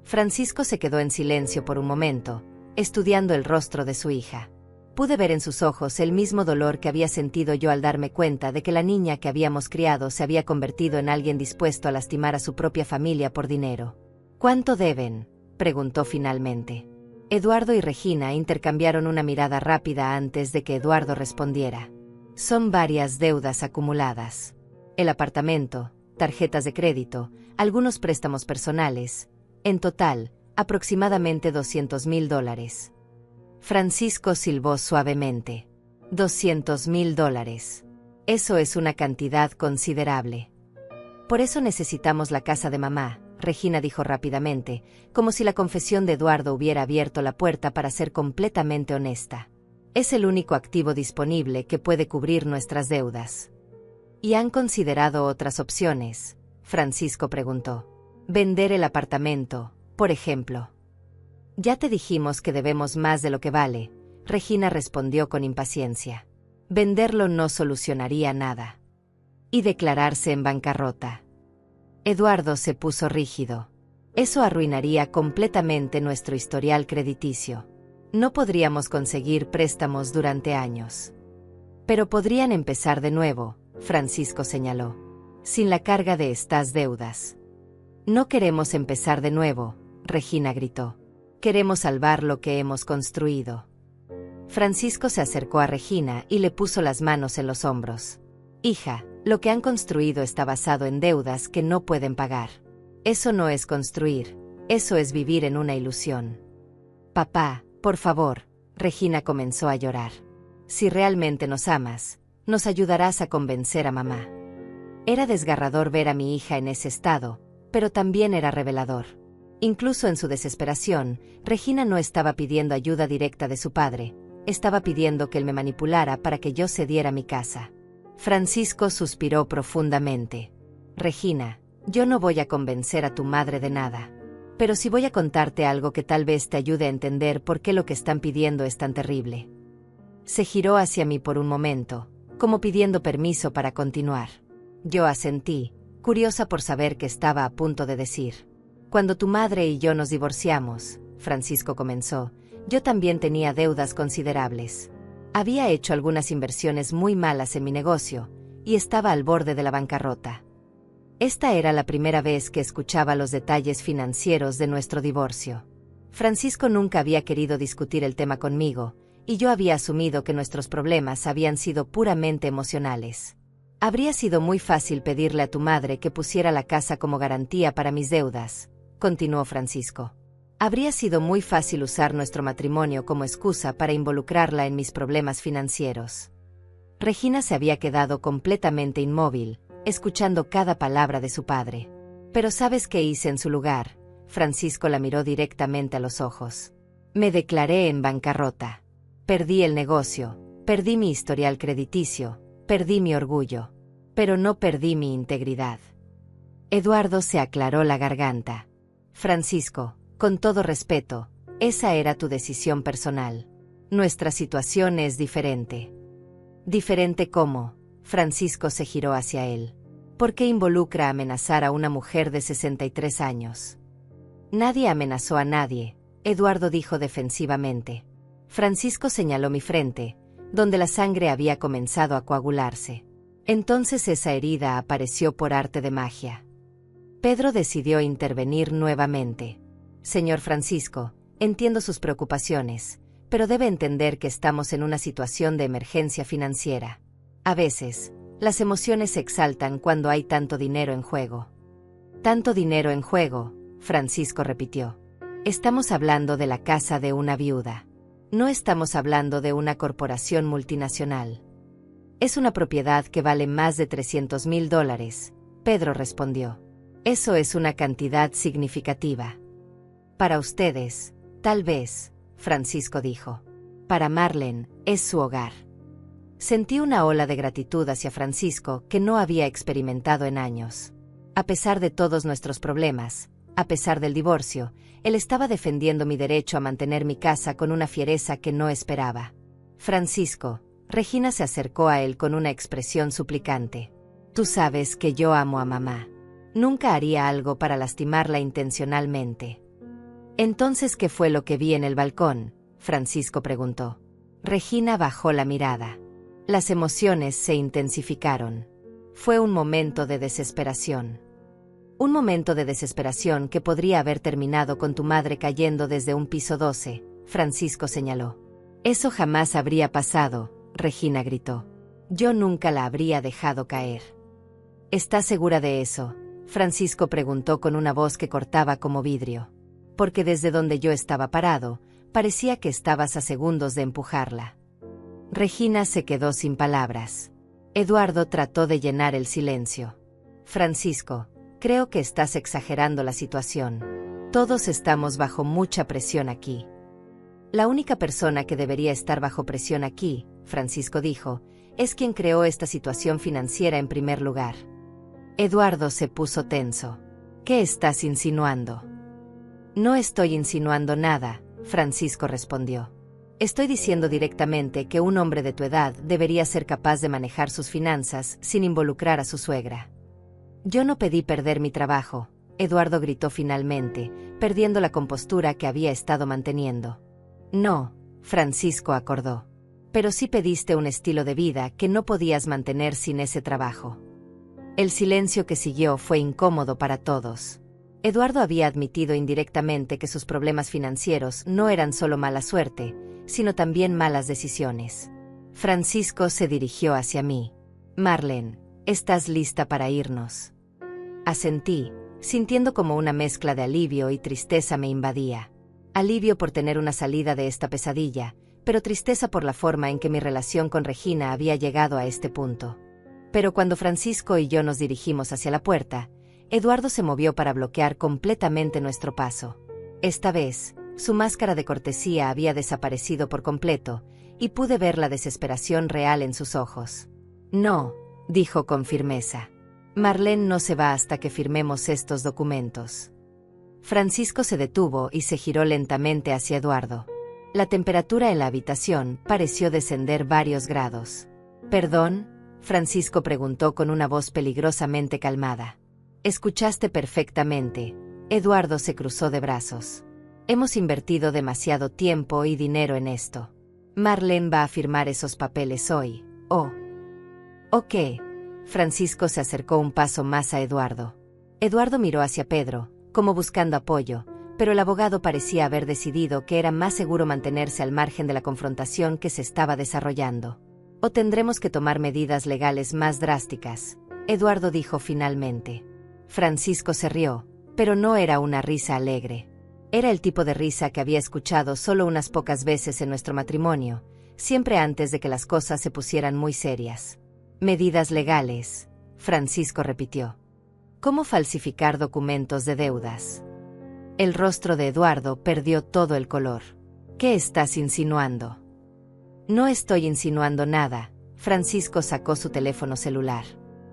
Speaker 1: Francisco se quedó en silencio por un momento, estudiando el rostro de su hija. Pude ver en sus ojos el mismo dolor que había sentido yo al darme cuenta de que la niña que habíamos criado se había convertido en alguien dispuesto a lastimar a su propia familia por dinero. ¿Cuánto deben?, preguntó finalmente. Eduardo y Regina intercambiaron una mirada rápida antes de que Eduardo respondiera. Son varias deudas acumuladas. El apartamento, tarjetas de crédito, algunos préstamos personales. En total, aproximadamente $200,000. Francisco silbó suavemente. $200,000. Eso es una cantidad considerable. Por eso necesitamos la casa de mamá, Regina dijo rápidamente, como si la confesión de Eduardo hubiera abierto la puerta para ser completamente honesta. Es el único activo disponible que puede cubrir nuestras deudas. ¿Y han considerado otras opciones?, Francisco preguntó. Vender el apartamento, por ejemplo. Ya te dijimos que debemos más de lo que vale, Regina respondió con impaciencia. Venderlo no solucionaría nada. Y declararse en bancarrota. Eduardo se puso rígido. Eso arruinaría completamente nuestro historial crediticio. No podríamos conseguir préstamos durante años. Pero podrían empezar de nuevo, Francisco señaló. Sin la carga de estas deudas. No queremos empezar de nuevo, Regina gritó. Queremos salvar lo que hemos construido. Francisco se acercó a Regina y le puso las manos en los hombros. Hija, lo que han construido está basado en deudas que no pueden pagar. Eso no es construir, eso es vivir en una ilusión. Papá, por favor, Regina comenzó a llorar. Si realmente nos amas, nos ayudarás a convencer a mamá. Era desgarrador ver a mi hija en ese estado, pero también era revelador. Incluso en su desesperación, Regina no estaba pidiendo ayuda directa de su padre, estaba pidiendo que él me manipulara para que yo cediera mi casa. Francisco suspiró profundamente. Regina, yo no voy a convencer a tu madre de nada. Pero sí voy a contarte algo que tal vez te ayude a entender por qué lo que están pidiendo es tan terrible. Se giró hacia mí por un momento, como pidiendo permiso para continuar. Yo asentí, curiosa por saber qué estaba a punto de decir. Cuando tu madre y yo nos divorciamos, Francisco comenzó, yo también tenía deudas considerables. Había hecho algunas inversiones muy malas en mi negocio, y estaba al borde de la bancarrota. Esta era la primera vez que escuchaba los detalles financieros de nuestro divorcio. Francisco nunca había querido discutir el tema conmigo, y yo había asumido que nuestros problemas habían sido puramente emocionales. Habría sido muy fácil pedirle a tu madre que pusiera la casa como garantía para mis deudas, continuó Francisco. Habría sido muy fácil usar nuestro matrimonio como excusa para involucrarla en mis problemas financieros. Regina se había quedado completamente inmóvil, escuchando cada palabra de su padre. Pero ¿sabes qué hice en su lugar? Francisco la miró directamente a los ojos. Me declaré en bancarrota. Perdí el negocio, perdí mi historial crediticio, perdí mi orgullo, pero no perdí mi integridad. Eduardo se aclaró la garganta. Francisco, con todo respeto, esa era tu decisión personal. Nuestra situación es diferente. ¿Diferente cómo? Francisco se giró hacia él. ¿Por qué involucra amenazar a una mujer de 63 años? Nadie amenazó a nadie, Eduardo dijo defensivamente. Francisco señaló mi frente, donde la sangre había comenzado a coagularse. Entonces esa herida apareció por arte de magia. Pedro decidió intervenir nuevamente. Señor Francisco, entiendo sus preocupaciones, pero debe entender que estamos en una situación de emergencia financiera. A veces, las emociones se exaltan cuando hay tanto dinero en juego. Tanto dinero en juego, Francisco repitió. Estamos hablando de la casa de una viuda. No estamos hablando de una corporación multinacional. Es una propiedad que vale más de $300,000, Pedro respondió. Eso es una cantidad significativa. Para ustedes, tal vez, Francisco dijo. Para Marlene, es su hogar. Sentí una ola de gratitud hacia Francisco que no había experimentado en años. A pesar de todos nuestros problemas, a pesar del divorcio, él estaba defendiendo mi derecho a mantener mi casa con una fiereza que no esperaba. Francisco, Regina se acercó a él con una expresión suplicante. Tú sabes que yo amo a mamá. Nunca haría algo para lastimarla intencionalmente. Entonces, ¿qué fue lo que vi en el balcón? Francisco preguntó. Regina bajó la mirada. Las emociones se intensificaron. Fue un momento de desesperación. Un momento de desesperación que podría haber terminado con tu madre cayendo desde un piso 12, Francisco señaló. Eso jamás habría pasado, Regina gritó. Yo nunca la habría dejado caer. ¿Estás segura de eso? Francisco preguntó con una voz que cortaba como vidrio. Porque desde donde yo estaba parado, parecía que estabas a segundos de empujarla. Regina se quedó sin palabras. Eduardo trató de llenar el silencio. Francisco, creo que estás exagerando la situación. Todos estamos bajo mucha presión aquí. La única persona que debería estar bajo presión aquí, Francisco dijo, es quien creó esta situación financiera en primer lugar. Eduardo se puso tenso. ¿Qué estás insinuando? No estoy insinuando nada, Francisco respondió. Estoy diciendo directamente que un hombre de tu edad debería ser capaz de manejar sus finanzas sin involucrar a su suegra. Yo no pedí perder mi trabajo, Eduardo gritó finalmente, perdiendo la compostura que había estado manteniendo. No, Francisco acordó. Pero sí pediste un estilo de vida que no podías mantener sin ese trabajo. El silencio que siguió fue incómodo para todos. Eduardo había admitido indirectamente que sus problemas financieros no eran solo mala suerte, sino también malas decisiones. Francisco se dirigió hacia mí. Marlene, ¿estás lista para irnos? Asentí, sintiendo como una mezcla de alivio y tristeza me invadía. Alivio por tener una salida de esta pesadilla, pero tristeza por la forma en que mi relación con Regina había llegado a este punto. Pero cuando Francisco y yo nos dirigimos hacia la puerta, Eduardo se movió para bloquear completamente nuestro paso. Esta vez, su máscara de cortesía había desaparecido por completo, y pude ver la desesperación real en sus ojos. No, dijo con firmeza. Marlene no se va hasta que firmemos estos documentos. Francisco se detuvo y se giró lentamente hacia Eduardo. La temperatura en la habitación pareció descender varios grados. ¿Perdón? Francisco preguntó con una voz peligrosamente calmada. Escuchaste perfectamente. Eduardo se cruzó de brazos. Hemos invertido demasiado tiempo y dinero en esto. Marlene va a firmar esos papeles hoy. ¿O qué? Francisco se acercó un paso más a Eduardo. Eduardo miró hacia Pedro, como buscando apoyo, pero el abogado parecía haber decidido que era más seguro mantenerse al margen de la confrontación que se estaba desarrollando. O tendremos que tomar medidas legales más drásticas, Eduardo dijo finalmente. Francisco se rió, pero no era una risa alegre. Era el tipo de risa que había escuchado solo unas pocas veces en nuestro matrimonio, siempre antes de que las cosas se pusieran muy serias. Medidas legales. Francisco repitió. ¿Cómo falsificar documentos de deudas? El rostro de Eduardo perdió todo el color. ¿Qué estás insinuando? No estoy insinuando nada. Francisco sacó su teléfono celular.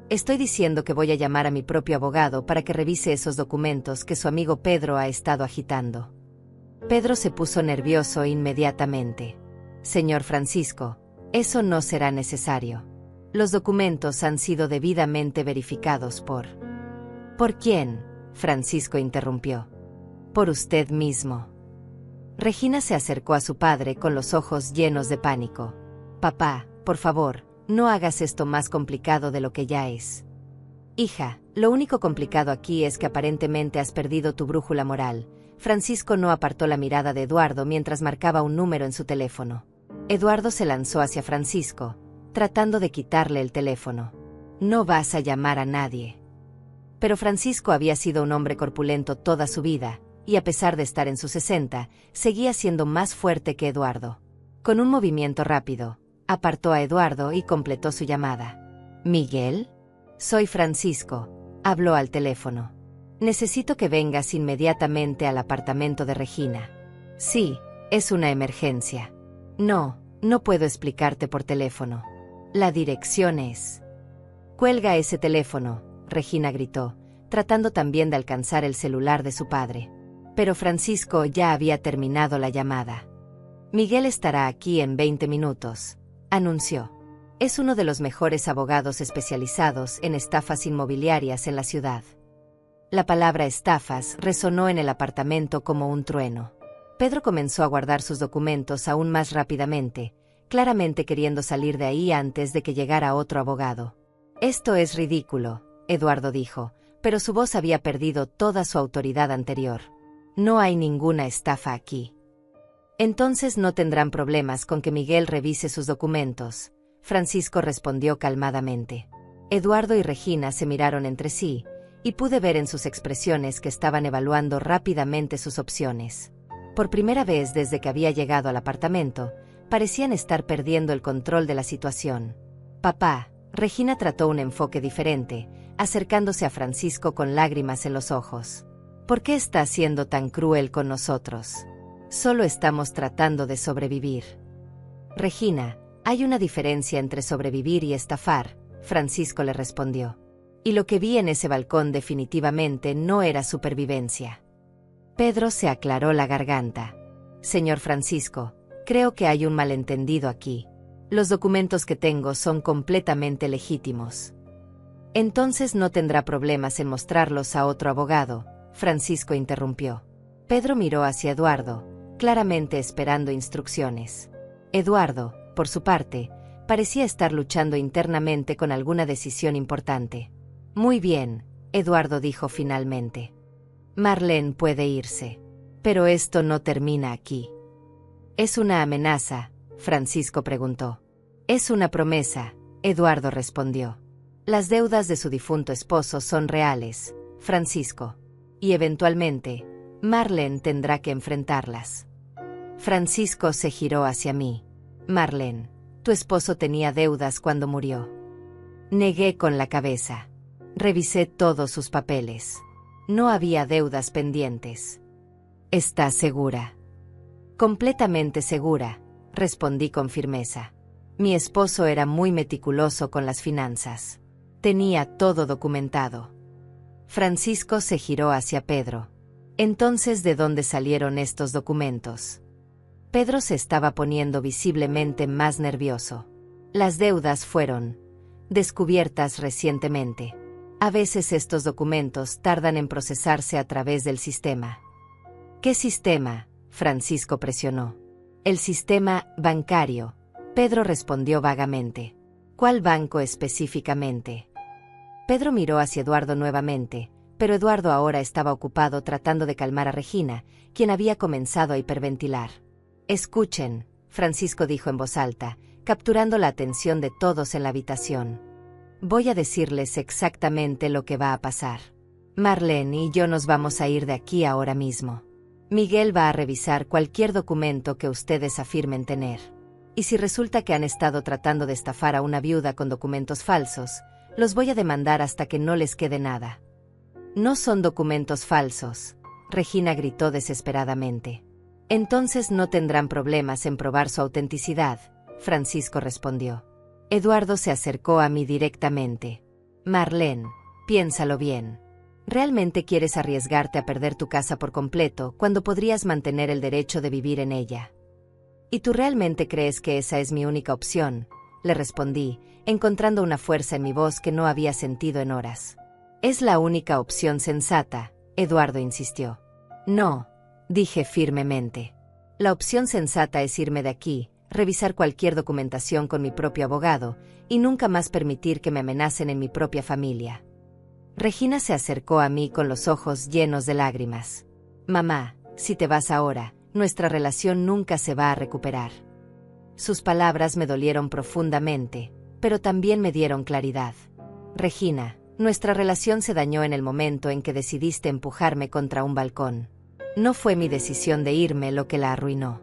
Speaker 1: Estoy diciendo que voy a llamar a mi propio abogado para que revise esos documentos que su amigo Pedro ha estado agitando. Pedro se puso nervioso inmediatamente. Señor Francisco, eso no será necesario. Los documentos han sido debidamente verificados por... ¿Por quién? Francisco interrumpió. Por usted mismo. Regina se acercó a su padre con los ojos llenos de pánico. Papá, por favor, no hagas esto más complicado de lo que ya es. Hija, lo único complicado aquí es que aparentemente has perdido tu brújula moral. Francisco no apartó la mirada de Eduardo mientras marcaba un número en su teléfono. Eduardo se lanzó hacia Francisco, tratando de quitarle el teléfono. No vas a llamar a nadie. Pero Francisco había sido un hombre corpulento toda su vida, y a pesar de estar en sus 60, seguía siendo más fuerte que Eduardo. Con un movimiento rápido, apartó a Eduardo y completó su llamada. ¿Miguel? Soy Francisco, habló al teléfono. Necesito que vengas inmediatamente al apartamento de Regina. Sí, es una emergencia. No puedo explicarte por teléfono. La dirección es... Cuelga ese teléfono, Regina gritó, tratando también de alcanzar el celular de su padre. Pero Francisco ya había terminado la llamada. Miguel estará aquí en 20 minutos, anunció. Es uno de los mejores abogados especializados en estafas inmobiliarias en la ciudad. La palabra estafas resonó en el apartamento como un trueno. Pedro comenzó a guardar sus documentos aún más rápidamente, claramente queriendo salir de ahí antes de que llegara otro abogado. Esto es ridículo, Eduardo dijo, pero su voz había perdido toda su autoridad anterior. No hay ninguna estafa aquí. Entonces no tendrán problemas con que Miguel revise sus documentos, Francisco respondió calmadamente. Eduardo y Regina se miraron entre sí, y pude ver en sus expresiones que estaban evaluando rápidamente sus opciones. Por primera vez desde que había llegado al apartamento, parecían estar perdiendo el control de la situación. Papá, Regina trató un enfoque diferente, acercándose a Francisco con lágrimas en los ojos. ¿Por qué está siendo tan cruel con nosotros? Solo estamos tratando de sobrevivir. Regina, hay una diferencia entre sobrevivir y estafar, Francisco le respondió. Y lo que vi en ese balcón definitivamente no era supervivencia. Pedro se aclaró la garganta. Señor Francisco, creo que hay un malentendido aquí. Los documentos que tengo son completamente legítimos. Entonces no tendrá problemas en mostrarlos a otro abogado, Francisco interrumpió. Pedro miró hacia Eduardo, claramente esperando instrucciones. Eduardo, por su parte, parecía estar luchando internamente con alguna decisión importante. Muy bien, Eduardo dijo finalmente. Marlene puede irse. Pero esto no termina aquí. ¿Es una amenaza? Francisco preguntó. Es una promesa, Eduardo respondió. Las deudas de su difunto esposo son reales, Francisco. Y eventualmente, Marlene tendrá que enfrentarlas. Francisco se giró hacia mí. Marlene, tu esposo tenía deudas cuando murió. Negué con la cabeza. Revisé todos sus papeles. No había deudas pendientes. ¿Estás segura? Completamente segura, respondí con firmeza. Mi esposo era muy meticuloso con las finanzas. Tenía todo documentado. Francisco se giró hacia Pedro. Entonces, ¿de dónde salieron estos documentos? Pedro se estaba poniendo visiblemente más nervioso. Las deudas fueron descubiertas recientemente. A veces estos documentos tardan en procesarse a través del sistema. ¿Qué sistema? Francisco presionó. El sistema bancario. Pedro respondió vagamente. ¿Cuál banco específicamente? Pedro miró hacia Eduardo nuevamente, pero Eduardo ahora estaba ocupado tratando de calmar a Regina, quien había comenzado a hiperventilar. Escuchen, Francisco dijo en voz alta, capturando la atención de todos en la habitación. Voy a decirles exactamente lo que va a pasar. Marlene y yo nos vamos a ir de aquí ahora mismo. Miguel va a revisar cualquier documento que ustedes afirmen tener. Y si resulta que han estado tratando de estafar a una viuda con documentos falsos, Los voy a demandar hasta que no les quede nada. No son documentos falsos, Regina gritó desesperadamente. Entonces no tendrán problemas en probar su autenticidad, Francisco respondió. Eduardo se acercó a mí directamente. Marlene, piénsalo bien. ¿Realmente quieres arriesgarte a perder tu casa por completo cuando podrías mantener el derecho de vivir en ella? ¿Y tú realmente crees que esa es mi única opción?, le respondí, encontrando una fuerza en mi voz que no había sentido en horas. Es la única opción sensata, Eduardo insistió. No, dije firmemente. La opción sensata es irme de aquí, revisar cualquier documentación con mi propio abogado, y nunca más permitir que me amenacen en mi propia familia. Regina se acercó a mí con los ojos llenos de lágrimas. Mamá, si te vas ahora, nuestra relación nunca se va a recuperar. Sus palabras me dolieron profundamente, pero también me dieron claridad. Regina, nuestra relación se dañó en el momento en que decidiste empujarme contra un balcón. No fue mi decisión de irme lo que la arruinó.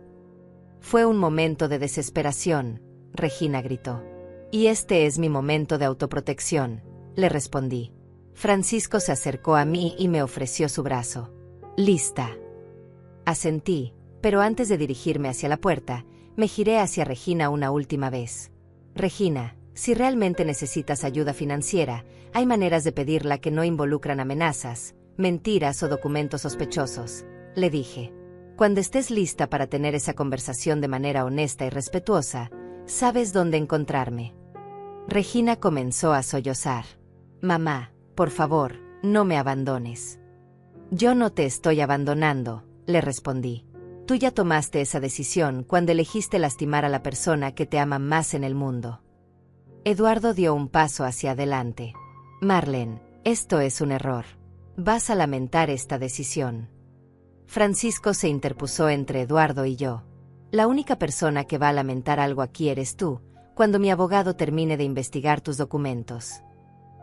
Speaker 1: Fue un momento de desesperación, Regina gritó. Y este es mi momento de autoprotección, le respondí. Francisco se acercó a mí y me ofreció su brazo. Lista. Asentí, pero antes de dirigirme hacia la puerta, me giré hacia Regina una última vez. Regina, si realmente necesitas ayuda financiera, hay maneras de pedirla que no involucran amenazas, mentiras o documentos sospechosos, le dije. Cuando estés lista para tener esa conversación de manera honesta y respetuosa, sabes dónde encontrarme. Regina comenzó a sollozar. Mamá, por favor, no me abandones. Yo no te estoy abandonando, le respondí. Tú ya tomaste esa decisión cuando elegiste lastimar a la persona que te ama más en el mundo. Eduardo dio un paso hacia adelante. Marlene, esto es un error. Vas a lamentar esta decisión. Francisco se interpuso entre Eduardo y yo. La única persona que va a lamentar algo aquí eres tú, cuando mi abogado termine de investigar tus documentos.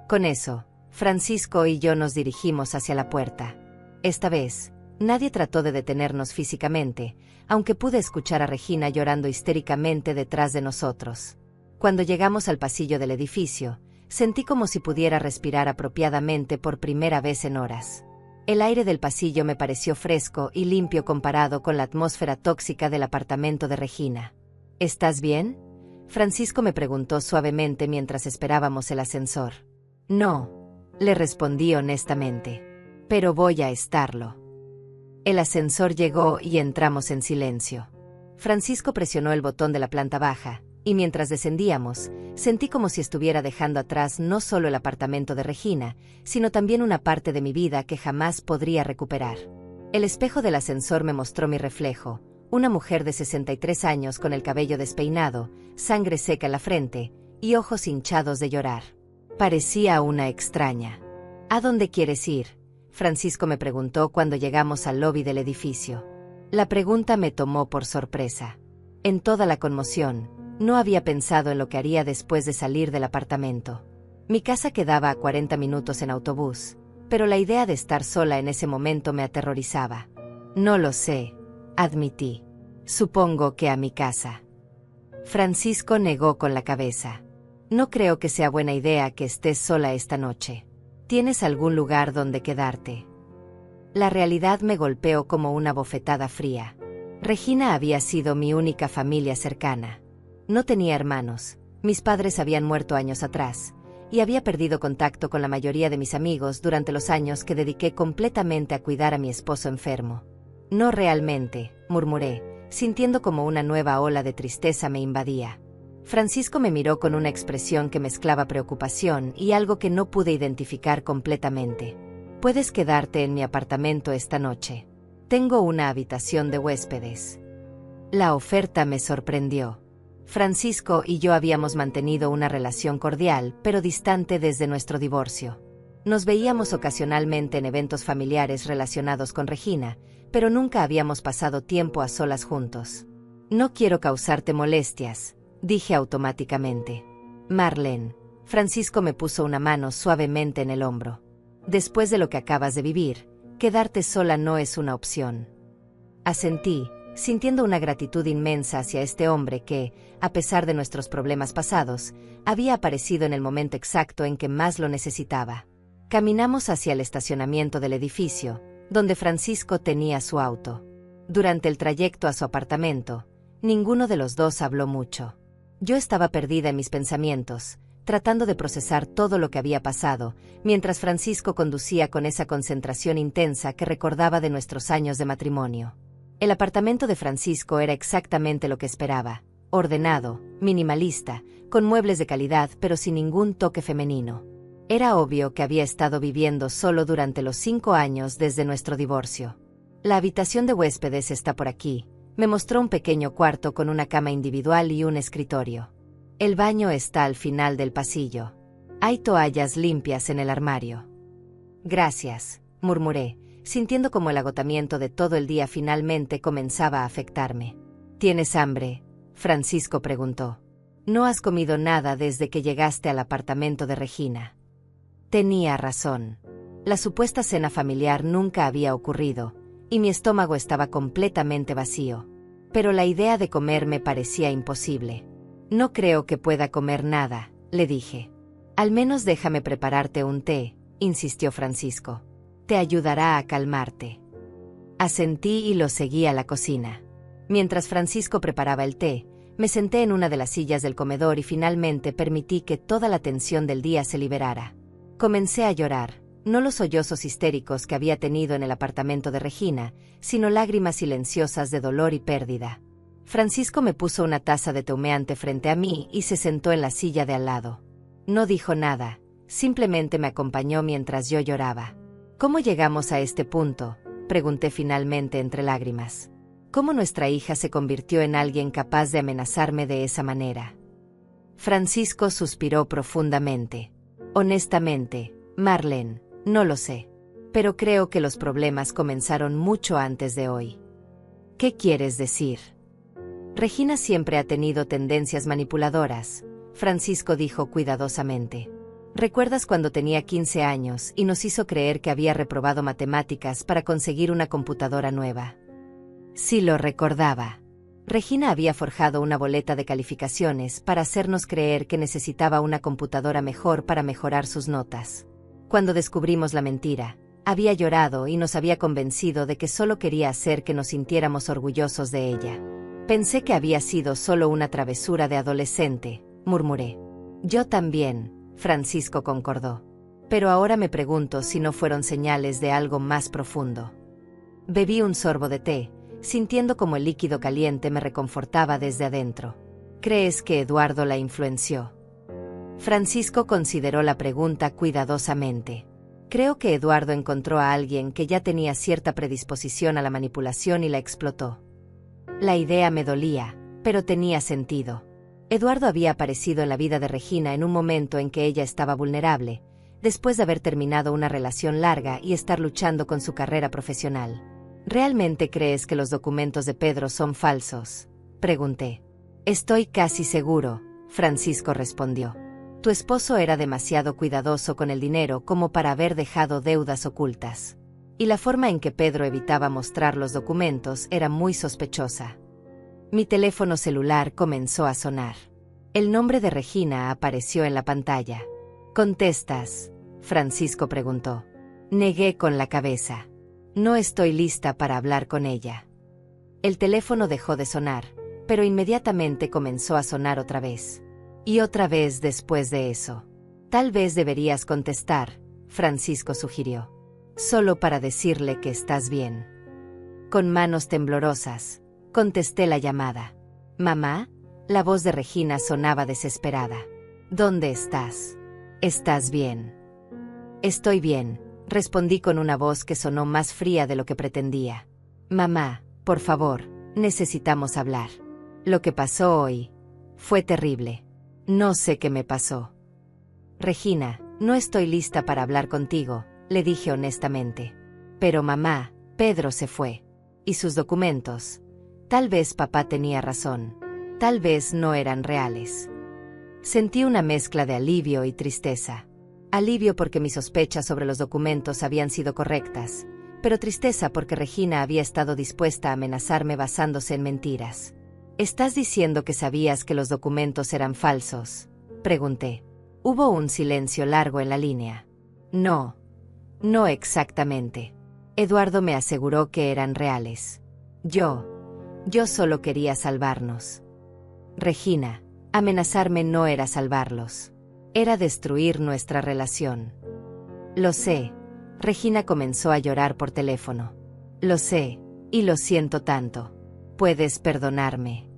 Speaker 1: Con eso, Francisco y yo nos dirigimos hacia la puerta. Esta vez, nadie trató de detenernos físicamente, aunque pude escuchar a Regina llorando histéricamente detrás de nosotros. Cuando llegamos al pasillo del edificio, sentí como si pudiera respirar apropiadamente por primera vez en horas. El aire del pasillo me pareció fresco y limpio comparado con la atmósfera tóxica del apartamento de Regina. ¿Estás bien?, Francisco me preguntó suavemente mientras esperábamos el ascensor. No, le respondí honestamente. Pero voy a estarlo. El ascensor llegó y entramos en silencio. Francisco presionó el botón de la planta baja, y mientras descendíamos, sentí como si estuviera dejando atrás no solo el apartamento de Regina, sino también una parte de mi vida que jamás podría recuperar. El espejo del ascensor me mostró mi reflejo, una mujer de 63 años con el cabello despeinado, sangre seca en la frente, y ojos hinchados de llorar. Parecía una extraña. ¿A dónde quieres ir?, Francisco me preguntó cuando llegamos al lobby del edificio. La pregunta me tomó por sorpresa. En toda la conmoción, no había pensado en lo que haría después de salir del apartamento. Mi casa quedaba a 40 minutos en autobús, pero la idea de estar sola en ese momento me aterrorizaba. No lo sé, admití. Supongo que a mi casa. Francisco negó con la cabeza. No creo que sea buena idea que estés sola esta noche. ¿Tienes algún lugar donde quedarte? La realidad me golpeó como una bofetada fría. Regina había sido mi única familia cercana. No tenía hermanos, mis padres habían muerto años atrás, y había perdido contacto con la mayoría de mis amigos durante los años que dediqué completamente a cuidar a mi esposo enfermo. No realmente, murmuré, sintiendo como una nueva ola de tristeza me invadía. Francisco me miró con una expresión que mezclaba preocupación y algo que no pude identificar completamente. Puedes quedarte en mi apartamento esta noche. Tengo una habitación de huéspedes. La oferta me sorprendió. Francisco y yo habíamos mantenido una relación cordial, pero distante desde nuestro divorcio. Nos veíamos ocasionalmente en eventos familiares relacionados con Regina, pero nunca habíamos pasado tiempo a solas juntos. No quiero causarte molestias, dije automáticamente. Marlene, Francisco me puso una mano suavemente en el hombro. Después de lo que acabas de vivir, quedarte sola no es una opción. Asentí, sintiendo una gratitud inmensa hacia este hombre que, a pesar de nuestros problemas pasados, había aparecido en el momento exacto en que más lo necesitaba. Caminamos hacia el estacionamiento del edificio, donde Francisco tenía su auto. Durante el trayecto a su apartamento, ninguno de los dos habló mucho. Yo estaba perdida en mis pensamientos, tratando de procesar todo lo que había pasado, mientras Francisco conducía con esa concentración intensa que recordaba de nuestros años de matrimonio. El apartamento de Francisco era exactamente lo que esperaba: ordenado, minimalista, con muebles de calidad pero sin ningún toque femenino. Era obvio que había estado viviendo solo durante los 5 años desde nuestro divorcio. La habitación de huéspedes está por aquí. Me mostró un pequeño cuarto con una cama individual y un escritorio. El baño está al final del pasillo. Hay toallas limpias en el armario. Gracias, murmuré, sintiendo como el agotamiento de todo el día finalmente comenzaba a afectarme. ¿Tienes hambre?, Francisco preguntó. No has comido nada desde que llegaste al apartamento de Regina. Tenía razón. La supuesta cena familiar nunca había ocurrido, y mi estómago estaba completamente vacío. Pero la idea de comer me parecía imposible. No creo que pueda comer nada, le dije. Al menos déjame prepararte un té, insistió Francisco. Te ayudará a calmarte. Asentí y lo seguí a la cocina. Mientras Francisco preparaba el té, me senté en una de las sillas del comedor y finalmente permití que toda la tensión del día se liberara. Comencé a llorar, no los sollozos histéricos que había tenido en el apartamento de Regina, sino lágrimas silenciosas de dolor y pérdida. Francisco me puso una taza de té humeante frente a mí y se sentó en la silla de al lado. No dijo nada, simplemente me acompañó mientras yo lloraba. ¿Cómo llegamos a este punto?, pregunté finalmente entre lágrimas. ¿Cómo nuestra hija se convirtió en alguien capaz de amenazarme de esa manera? Francisco suspiró profundamente. Honestamente, Marlene, no lo sé. Pero creo que los problemas comenzaron mucho antes de hoy. ¿Qué quieres decir? Regina siempre ha tenido tendencias manipuladoras, Francisco dijo cuidadosamente. ¿Recuerdas cuando tenía 15 años y nos hizo creer que había reprobado matemáticas para conseguir una computadora nueva? Sí lo recordaba. Regina había forjado una boleta de calificaciones para hacernos creer que necesitaba una computadora mejor para mejorar sus notas. Cuando descubrimos la mentira, había llorado y nos había convencido de que solo quería hacer que nos sintiéramos orgullosos de ella. Pensé que había sido solo una travesura de adolescente, murmuré. Yo también, Francisco concordó. Pero ahora me pregunto si no fueron señales de algo más profundo. Bebí un sorbo de té, sintiendo como el líquido caliente me reconfortaba desde adentro. ¿Crees que Eduardo la influenció? Francisco consideró la pregunta cuidadosamente. Creo que Eduardo encontró a alguien que ya tenía cierta predisposición a la manipulación y la explotó. La idea me dolía, pero tenía sentido. Eduardo había aparecido en la vida de Regina en un momento en que ella estaba vulnerable, después de haber terminado una relación larga y estar luchando con su carrera profesional. ¿Realmente crees que los documentos de Pedro son falsos?, pregunté. Estoy casi seguro, Francisco respondió. Tu esposo era demasiado cuidadoso con el dinero como para haber dejado deudas ocultas. Y la forma en que Pedro evitaba mostrar los documentos era muy sospechosa. Mi teléfono celular comenzó a sonar. El nombre de Regina apareció en la pantalla. ¿Contestas?, Francisco preguntó. Negué con la cabeza. No estoy lista para hablar con ella. El teléfono dejó de sonar, pero inmediatamente comenzó a sonar otra vez. Y otra vez después de eso. Tal vez deberías contestar, Francisco sugirió. Solo para decirle que estás bien. Con manos temblorosas, contesté la llamada. ¿Mamá? La voz de Regina sonaba desesperada. ¿Dónde estás? ¿Estás bien? Estoy bien, respondí con una voz que sonó más fría de lo que pretendía. Mamá, por favor, necesitamos hablar. Lo que pasó hoy fue terrible. No sé qué me pasó. Regina, no estoy lista para hablar contigo, le dije honestamente. Pero mamá, Pedro se fue. ¿Y sus documentos? Tal vez papá tenía razón. Tal vez no eran reales. Sentí una mezcla de alivio y tristeza. Alivio porque mis sospechas sobre los documentos habían sido correctas, pero tristeza porque Regina había estado dispuesta a amenazarme basándose en mentiras. ¿Estás diciendo que sabías que los documentos eran falsos?, pregunté. Hubo un silencio largo en la línea. No exactamente. Eduardo me aseguró que eran reales. Yo solo quería salvarnos. Regina, amenazarme no era salvarlos. Era destruir nuestra relación. Lo sé. Regina comenzó a llorar por teléfono. Lo sé, y lo siento tanto. ¿Puedes perdonarme?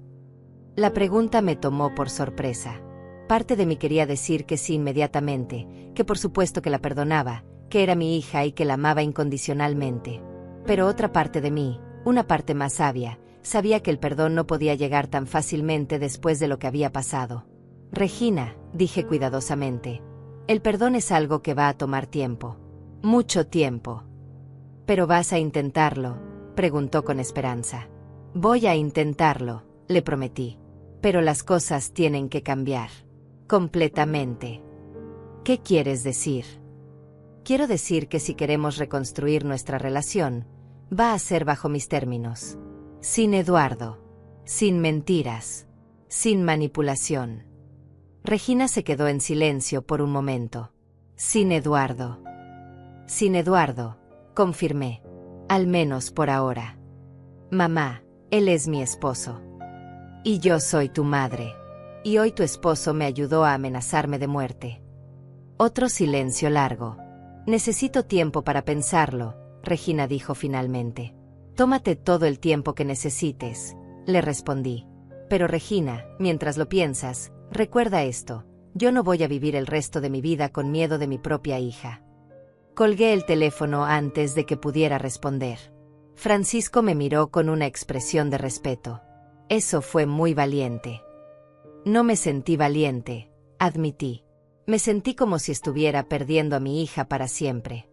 Speaker 1: La pregunta me tomó por sorpresa. Parte de mí quería decir que sí inmediatamente, que por supuesto que la perdonaba, que era mi hija y que la amaba incondicionalmente. Pero otra parte de mí, una parte más sabia, sabía que el perdón no podía llegar tan fácilmente después de lo que había pasado. Regina, dije cuidadosamente, el perdón es algo que va a tomar tiempo. Mucho tiempo. ¿Pero vas a intentarlo?, preguntó con esperanza. Voy a intentarlo, le prometí. Pero las cosas tienen que cambiar. Completamente. ¿Qué quieres decir? Quiero decir que si queremos reconstruir nuestra relación, va a ser bajo mis términos. Sin Eduardo. Sin mentiras. Sin manipulación. Regina se quedó en silencio por un momento. Sin Eduardo. Sin Eduardo, confirmé. Al menos por ahora. Mamá, él es mi esposo. Y yo soy tu madre. Y hoy tu esposo me ayudó a amenazarme de muerte. Otro silencio largo. Necesito tiempo para pensarlo, Regina dijo finalmente. Tómate todo el tiempo que necesites, le respondí. Pero Regina, mientras lo piensas, recuerda esto, yo no voy a vivir el resto de mi vida con miedo de mi propia hija. Colgué el teléfono antes de que pudiera responder. Francisco me miró con una expresión de respeto. Eso fue muy valiente. No me sentí valiente, admití. Me sentí como si estuviera perdiendo a mi hija para siempre.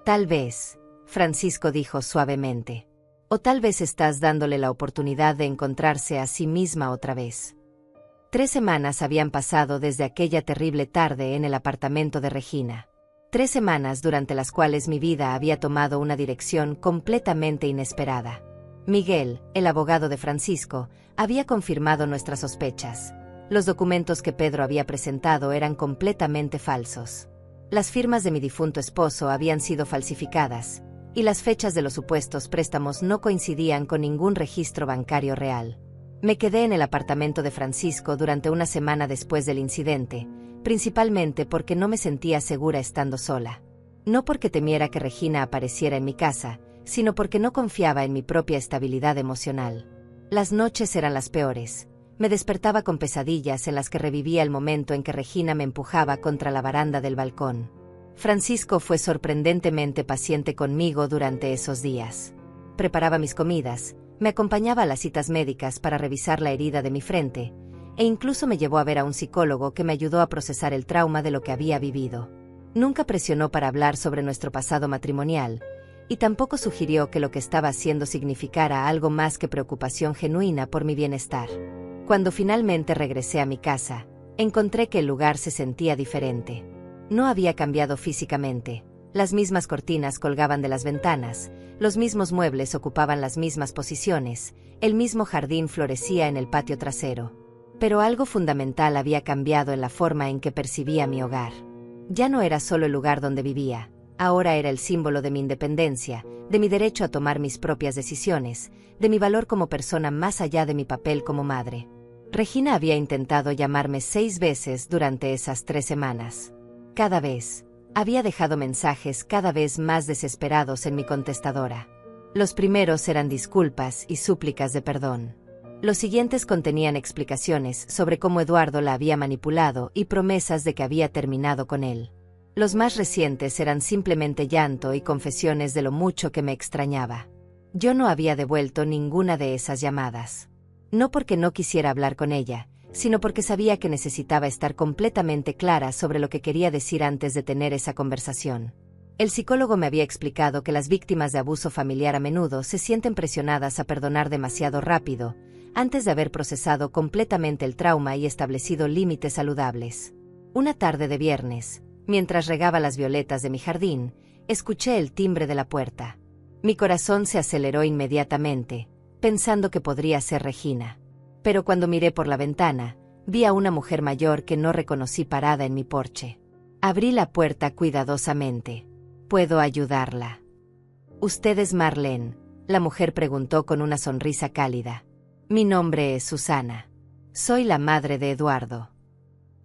Speaker 1: Tal vez, Francisco dijo suavemente. O tal vez estás dándole la oportunidad de encontrarse a sí misma otra vez. 3 semanas habían pasado desde aquella terrible tarde en el apartamento de Regina. 3 semanas durante las cuales mi vida había tomado una dirección completamente inesperada. Miguel, el abogado de Francisco, había confirmado nuestras sospechas. Los documentos que Pedro había presentado eran completamente falsos. Las firmas de mi difunto esposo habían sido falsificadas, y las fechas de los supuestos préstamos no coincidían con ningún registro bancario real. Me quedé en el apartamento de Francisco durante una semana después del incidente, principalmente porque no me sentía segura estando sola. No porque temiera que Regina apareciera en mi casa, sino porque no confiaba en mi propia estabilidad emocional. Las noches eran las peores. Me despertaba con pesadillas en las que revivía el momento en que Regina me empujaba contra la baranda del balcón. Francisco fue sorprendentemente paciente conmigo durante esos días. Preparaba mis comidas, me acompañaba a las citas médicas para revisar la herida de mi frente, e incluso me llevó a ver a un psicólogo que me ayudó a procesar el trauma de lo que había vivido. Nunca presionó para hablar sobre nuestro pasado matrimonial, y tampoco sugirió que lo que estaba haciendo significara algo más que preocupación genuina por mi bienestar. Cuando finalmente regresé a mi casa, encontré que el lugar se sentía diferente. No había cambiado físicamente. Las mismas cortinas colgaban de las ventanas, los mismos muebles ocupaban las mismas posiciones, el mismo jardín florecía en el patio trasero. Pero algo fundamental había cambiado en la forma en que percibía mi hogar. Ya no era solo el lugar donde vivía, ahora era el símbolo de mi independencia, de mi derecho a tomar mis propias decisiones, de mi valor como persona más allá de mi papel como madre. Regina había intentado llamarme 6 veces durante esas 3 semanas. Cada vez, había dejado mensajes cada vez más desesperados en mi contestadora. Los primeros eran disculpas y súplicas de perdón. Los siguientes contenían explicaciones sobre cómo Eduardo la había manipulado y promesas de que había terminado con él. Los más recientes eran simplemente llanto y confesiones de lo mucho que me extrañaba. Yo no había devuelto ninguna de esas llamadas. No porque no quisiera hablar con ella, sino porque sabía que necesitaba estar completamente clara sobre lo que quería decir antes de tener esa conversación. El psicólogo me había explicado que las víctimas de abuso familiar a menudo se sienten presionadas a perdonar demasiado rápido, antes de haber procesado completamente el trauma y establecido límites saludables. Una tarde de viernes, mientras regaba las violetas de mi jardín, escuché el timbre de la puerta. Mi corazón se aceleró inmediatamente, pensando que podría ser Regina. Pero cuando miré por la ventana, vi a una mujer mayor que no reconocí parada en mi porche. Abrí la puerta cuidadosamente. ¿Puedo ayudarla? ¿Usted es Marlene?, la mujer preguntó con una sonrisa cálida. Mi nombre es Susana. Soy la madre de Eduardo.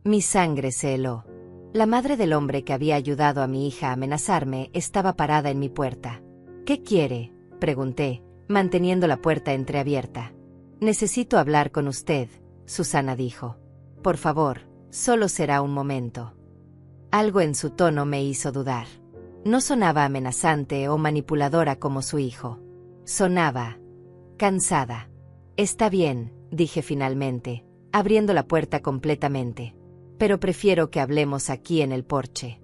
Speaker 1: Mi sangre se heló. La madre del hombre que había ayudado a mi hija a amenazarme estaba parada en mi puerta. ¿Qué quiere?, pregunté, manteniendo la puerta entreabierta. Necesito hablar con usted, Susana dijo. Por favor, solo será un momento. Algo en su tono me hizo dudar. No sonaba amenazante o manipuladora como su hijo. Sonaba cansada. Está bien, dije finalmente, abriendo la puerta completamente. Pero prefiero que hablemos aquí en el porche.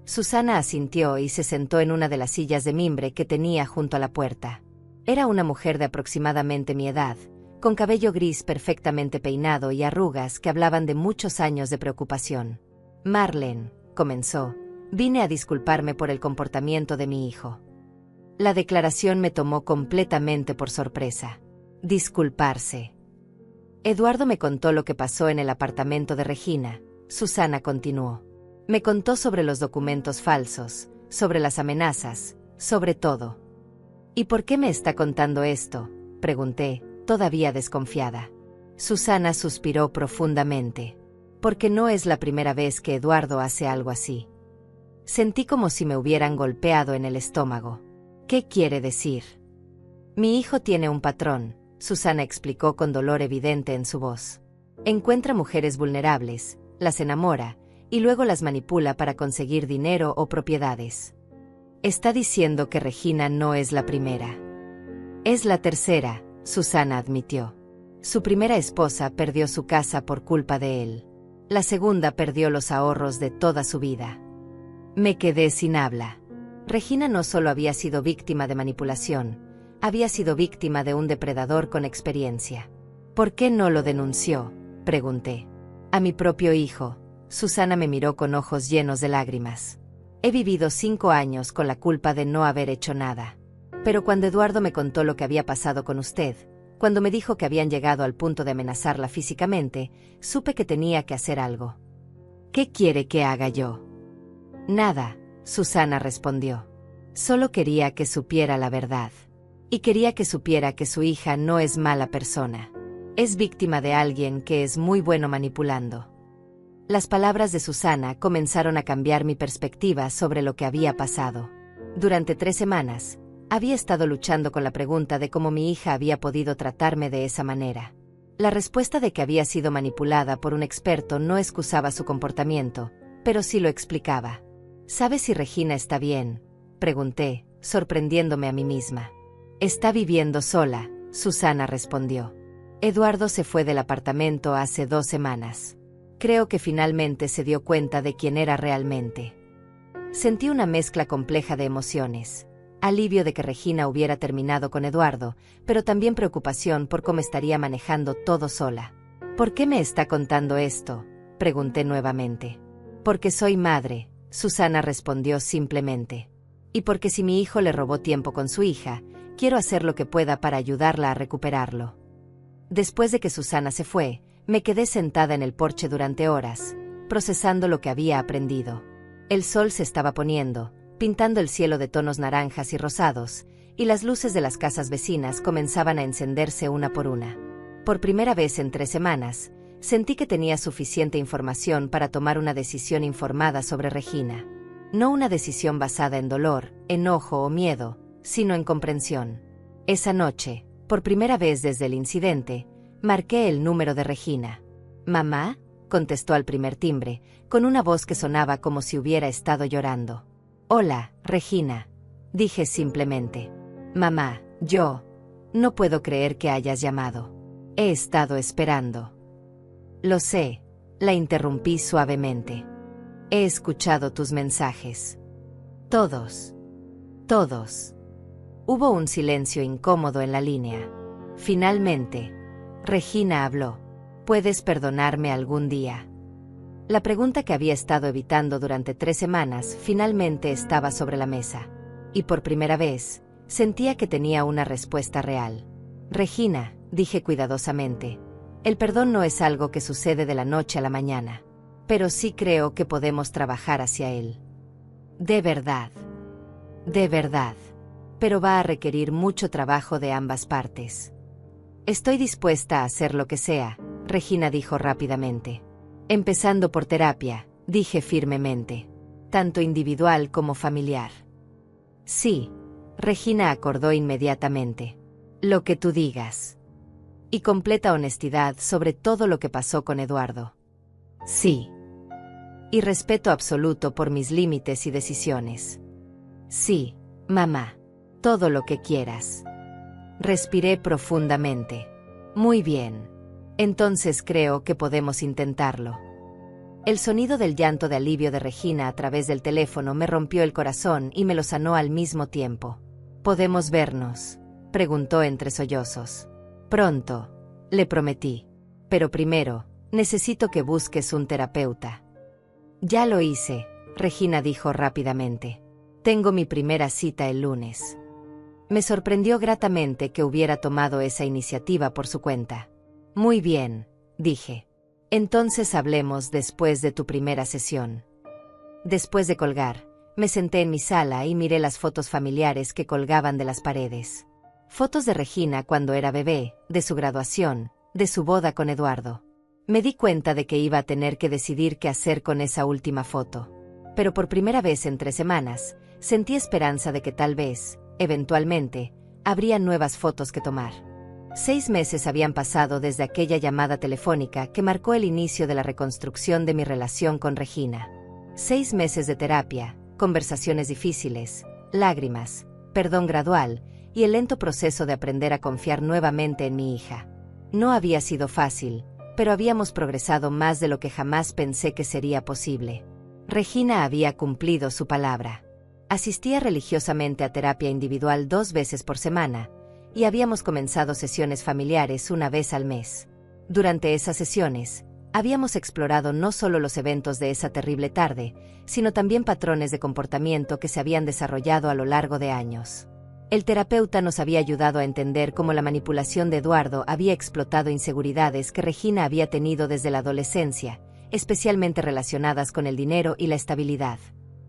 Speaker 1: Susana asintió y se sentó en una de las sillas de mimbre que tenía junto a la puerta. Era una mujer de aproximadamente mi edad, con cabello gris perfectamente peinado y arrugas que hablaban de muchos años de preocupación. Marlene, comenzó, vine a disculparme por el comportamiento de mi hijo. La declaración me tomó completamente por sorpresa. Disculparse. Eduardo me contó lo que pasó en el apartamento de Regina, Susana continuó. Me contó sobre los documentos falsos, sobre las amenazas, sobre todo. ¿Y por qué me está contando esto?, pregunté, todavía desconfiada. Susana suspiró profundamente. Porque no es la primera vez que Eduardo hace algo así. Sentí como si me hubieran golpeado en el estómago. ¿Qué quiere decir? Mi hijo tiene un patrón, Susana explicó con dolor evidente en su voz. Encuentra mujeres vulnerables, las enamora, y luego las manipula para conseguir dinero o propiedades. Está diciendo que Regina no es la primera. Es la tercera, Susana admitió. Su primera esposa perdió su casa por culpa de él. La segunda perdió los ahorros de toda su vida. Me quedé sin habla. Regina no solo había sido víctima de manipulación, había sido víctima de un depredador con experiencia. ¿Por qué no lo denunció?, pregunté. A mi propio hijo. Susana me miró con ojos llenos de lágrimas. He vivido 5 años con la culpa de no haber hecho nada. Pero cuando Eduardo me contó lo que había pasado con usted, cuando me dijo que habían llegado al punto de amenazarla físicamente, supe que tenía que hacer algo. ¿Qué quiere que haga yo? Nada, Susana respondió. Solo quería que supiera la verdad. Y quería que supiera que su hija no es mala persona. Es víctima de alguien que es muy bueno manipulando. Las palabras de Susana comenzaron a cambiar mi perspectiva sobre lo que había pasado. Durante 3 semanas, había estado luchando con la pregunta de cómo mi hija había podido tratarme de esa manera. La respuesta de que había sido manipulada por un experto no excusaba su comportamiento, pero sí lo explicaba. ¿Sabes si Regina está bien?, pregunté, sorprendiéndome a mí misma. Está viviendo sola, Susana respondió. Eduardo se fue del apartamento hace 2 semanas. Creo que finalmente se dio cuenta de quién era realmente. Sentí una mezcla compleja de emociones. Alivio de que Regina hubiera terminado con Eduardo, pero también preocupación por cómo estaría manejando todo sola. ¿Por qué me está contando esto?, pregunté nuevamente. Porque soy madre, Susana respondió simplemente. Y porque si mi hijo le robó tiempo con su hija, quiero hacer lo que pueda para ayudarla a recuperarlo. Después de que Susana se fue, me quedé sentada en el porche durante horas, procesando lo que había aprendido. El sol se estaba poniendo, pintando el cielo de tonos naranjas y rosados, y las luces de las casas vecinas comenzaban a encenderse una por una. Por primera vez en 3 semanas, sentí que tenía suficiente información para tomar una decisión informada sobre Regina. No una decisión basada en dolor, enojo o miedo, sino en comprensión. Esa noche, por primera vez desde el incidente, marqué el número de Regina. «¿Mamá?», contestó al primer timbre, con una voz que sonaba como si hubiera estado llorando. «Hola, Regina», dije simplemente. «Mamá, no puedo creer que hayas llamado. He estado esperando». «Lo sé», la interrumpí suavemente. «He escuchado tus mensajes. Todos. Todos». Hubo un silencio incómodo en la línea. Finalmente, Regina habló. «¿Puedes perdonarme algún día?». La pregunta que había estado evitando durante 3 semanas finalmente estaba sobre la mesa. Y por primera vez, Sentía que tenía una respuesta real. Regina, dije cuidadosamente, el perdón no es algo que sucede de la noche a la mañana, pero sí creo que podemos trabajar hacia él. De verdad. De verdad. Pero va a requerir mucho trabajo de ambas partes. Estoy dispuesta a hacer lo que sea, Regina dijo rápidamente. Empezando por terapia, dije firmemente. Tanto individual como familiar. Sí, Regina acordó inmediatamente. Lo que tú digas. Y completa honestidad sobre todo lo que pasó con Eduardo. Sí. Y respeto absoluto por mis límites y decisiones. Sí, mamá. Todo lo que quieras. Respiré profundamente. Muy bien. Entonces creo que podemos intentarlo. El sonido del llanto de alivio de Regina a través del teléfono me rompió el corazón y me lo sanó al mismo tiempo. ¿Podemos vernos?, preguntó entre sollozos. Pronto, le prometí. Pero primero, necesito que busques un terapeuta. Ya lo hice, Regina dijo rápidamente. Tengo mi primera cita el lunes. Me sorprendió gratamente que hubiera tomado esa iniciativa por su cuenta. Muy bien, dije. Entonces hablemos después de tu primera sesión. Después de colgar, me senté en mi sala y miré las fotos familiares que colgaban de las paredes. Fotos de Regina cuando era bebé, de su graduación, de su boda con Eduardo. Me di cuenta de que iba a tener que decidir qué hacer con esa última foto. Pero por primera vez en 3 semanas, sentí esperanza de que tal vez, eventualmente, habría nuevas fotos que tomar. 6 meses habían pasado desde aquella llamada telefónica que marcó el inicio de la reconstrucción de mi relación con Regina. 6 meses de terapia, conversaciones difíciles, lágrimas, perdón gradual y el lento proceso de aprender a confiar nuevamente en mi hija. No había sido fácil, pero habíamos progresado más de lo que jamás pensé que sería posible. Regina había cumplido su palabra. Asistía religiosamente a terapia individual 2 veces por semana, y habíamos comenzado sesiones familiares 1 vez al mes. Durante esas sesiones, habíamos explorado no solo los eventos de esa terrible tarde, sino también patrones de comportamiento que se habían desarrollado a lo largo de años. El terapeuta nos había ayudado a entender cómo la manipulación de Eduardo había explotado inseguridades que Regina había tenido desde la adolescencia, especialmente relacionadas con el dinero y la estabilidad.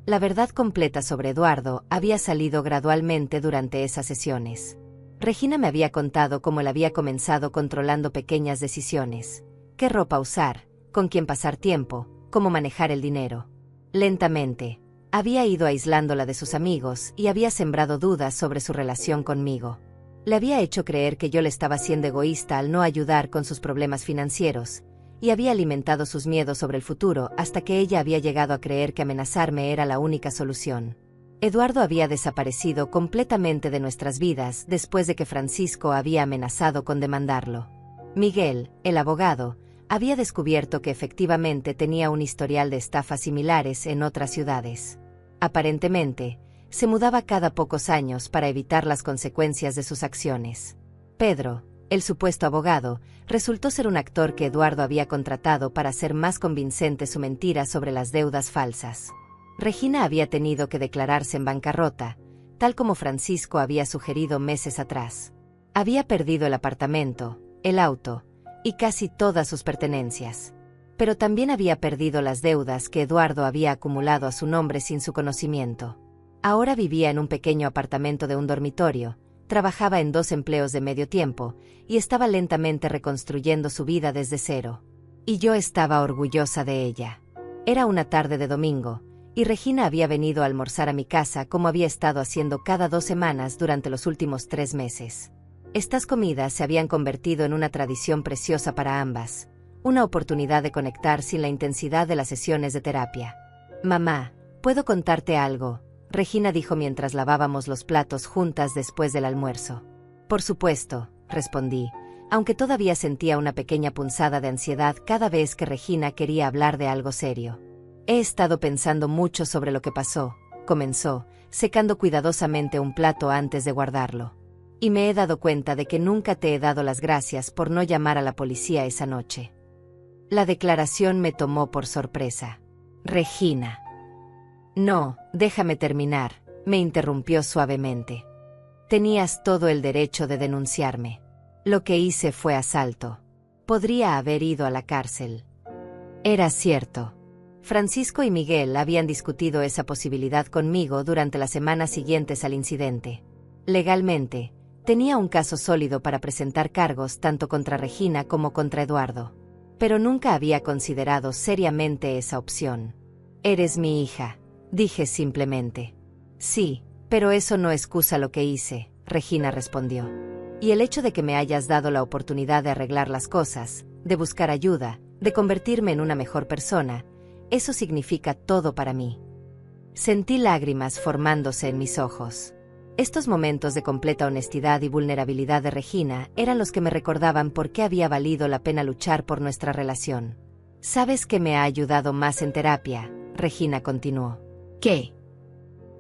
Speaker 1: La verdad completa sobre Eduardo había salido gradualmente durante esas sesiones. Regina me había contado cómo él había comenzado controlando pequeñas decisiones. Qué ropa usar, con quién pasar tiempo, cómo manejar el dinero. Lentamente, había ido aislándola de sus amigos y había sembrado dudas sobre su relación conmigo. Le había hecho creer que yo le estaba siendo egoísta al no ayudar con sus problemas financieros, y había alimentado sus miedos sobre el futuro hasta que ella había llegado a creer que amenazarme era la única solución. Eduardo había desaparecido completamente de nuestras vidas después de que Francisco había amenazado con demandarlo. Miguel, el abogado, había descubierto que efectivamente tenía un historial de estafas similares en otras ciudades. Aparentemente, se mudaba cada pocos años para evitar las consecuencias de sus acciones. Pedro, el supuesto abogado, resultó ser un actor que Eduardo había contratado para hacer más convincente su mentira sobre las deudas falsas. Regina había tenido que declararse en bancarrota, tal como Francisco había sugerido meses atrás. Había perdido el apartamento, el auto, y casi todas sus pertenencias. Pero también había perdido las deudas que Eduardo había acumulado a su nombre sin su conocimiento. Ahora vivía en un pequeño apartamento de un dormitorio, trabajaba en 2 empleos de medio tiempo, y estaba lentamente reconstruyendo su vida desde cero. Y yo estaba orgullosa de ella. Era una tarde de domingo, y Regina había venido a almorzar a mi casa como había estado haciendo cada 2 semanas durante los últimos 3 meses. Estas comidas se habían convertido en una tradición preciosa para ambas, una oportunidad de conectar sin la intensidad de las sesiones de terapia. «Mamá, ¿puedo contarte algo?», Regina dijo mientras lavábamos los platos juntas después del almuerzo. «Por supuesto», respondí, aunque todavía sentía una pequeña punzada de ansiedad cada vez que Regina quería hablar de algo serio. «He estado pensando mucho sobre lo que pasó», comenzó, secando cuidadosamente un plato antes de guardarlo. «Y me he dado cuenta de que nunca te he dado las gracias por no llamar a la policía esa noche». La declaración me tomó por sorpresa. «Regina». «No, déjame terminar», me interrumpió suavemente. Tenías todo el derecho de denunciarme. Lo que hice fue asalto. Podría haber ido a la cárcel. Era cierto. Francisco y Miguel habían discutido esa posibilidad conmigo durante las semanas siguientes al incidente. Legalmente, tenía un caso sólido para presentar cargos tanto contra Regina como contra Eduardo. Pero nunca había considerado seriamente esa opción. Eres mi hija, dije simplemente. Sí, pero eso no excusa lo que hice, Regina respondió. Y el hecho de que me hayas dado la oportunidad de arreglar las cosas, de buscar ayuda, de convertirme en una mejor persona, eso significa todo para mí. Sentí lágrimas formándose en mis ojos. Estos momentos de completa honestidad y vulnerabilidad de Regina eran los que me recordaban por qué había valido la pena luchar por nuestra relación. ¿Sabes qué me ha ayudado más en terapia?, Regina continuó. ¿Qué?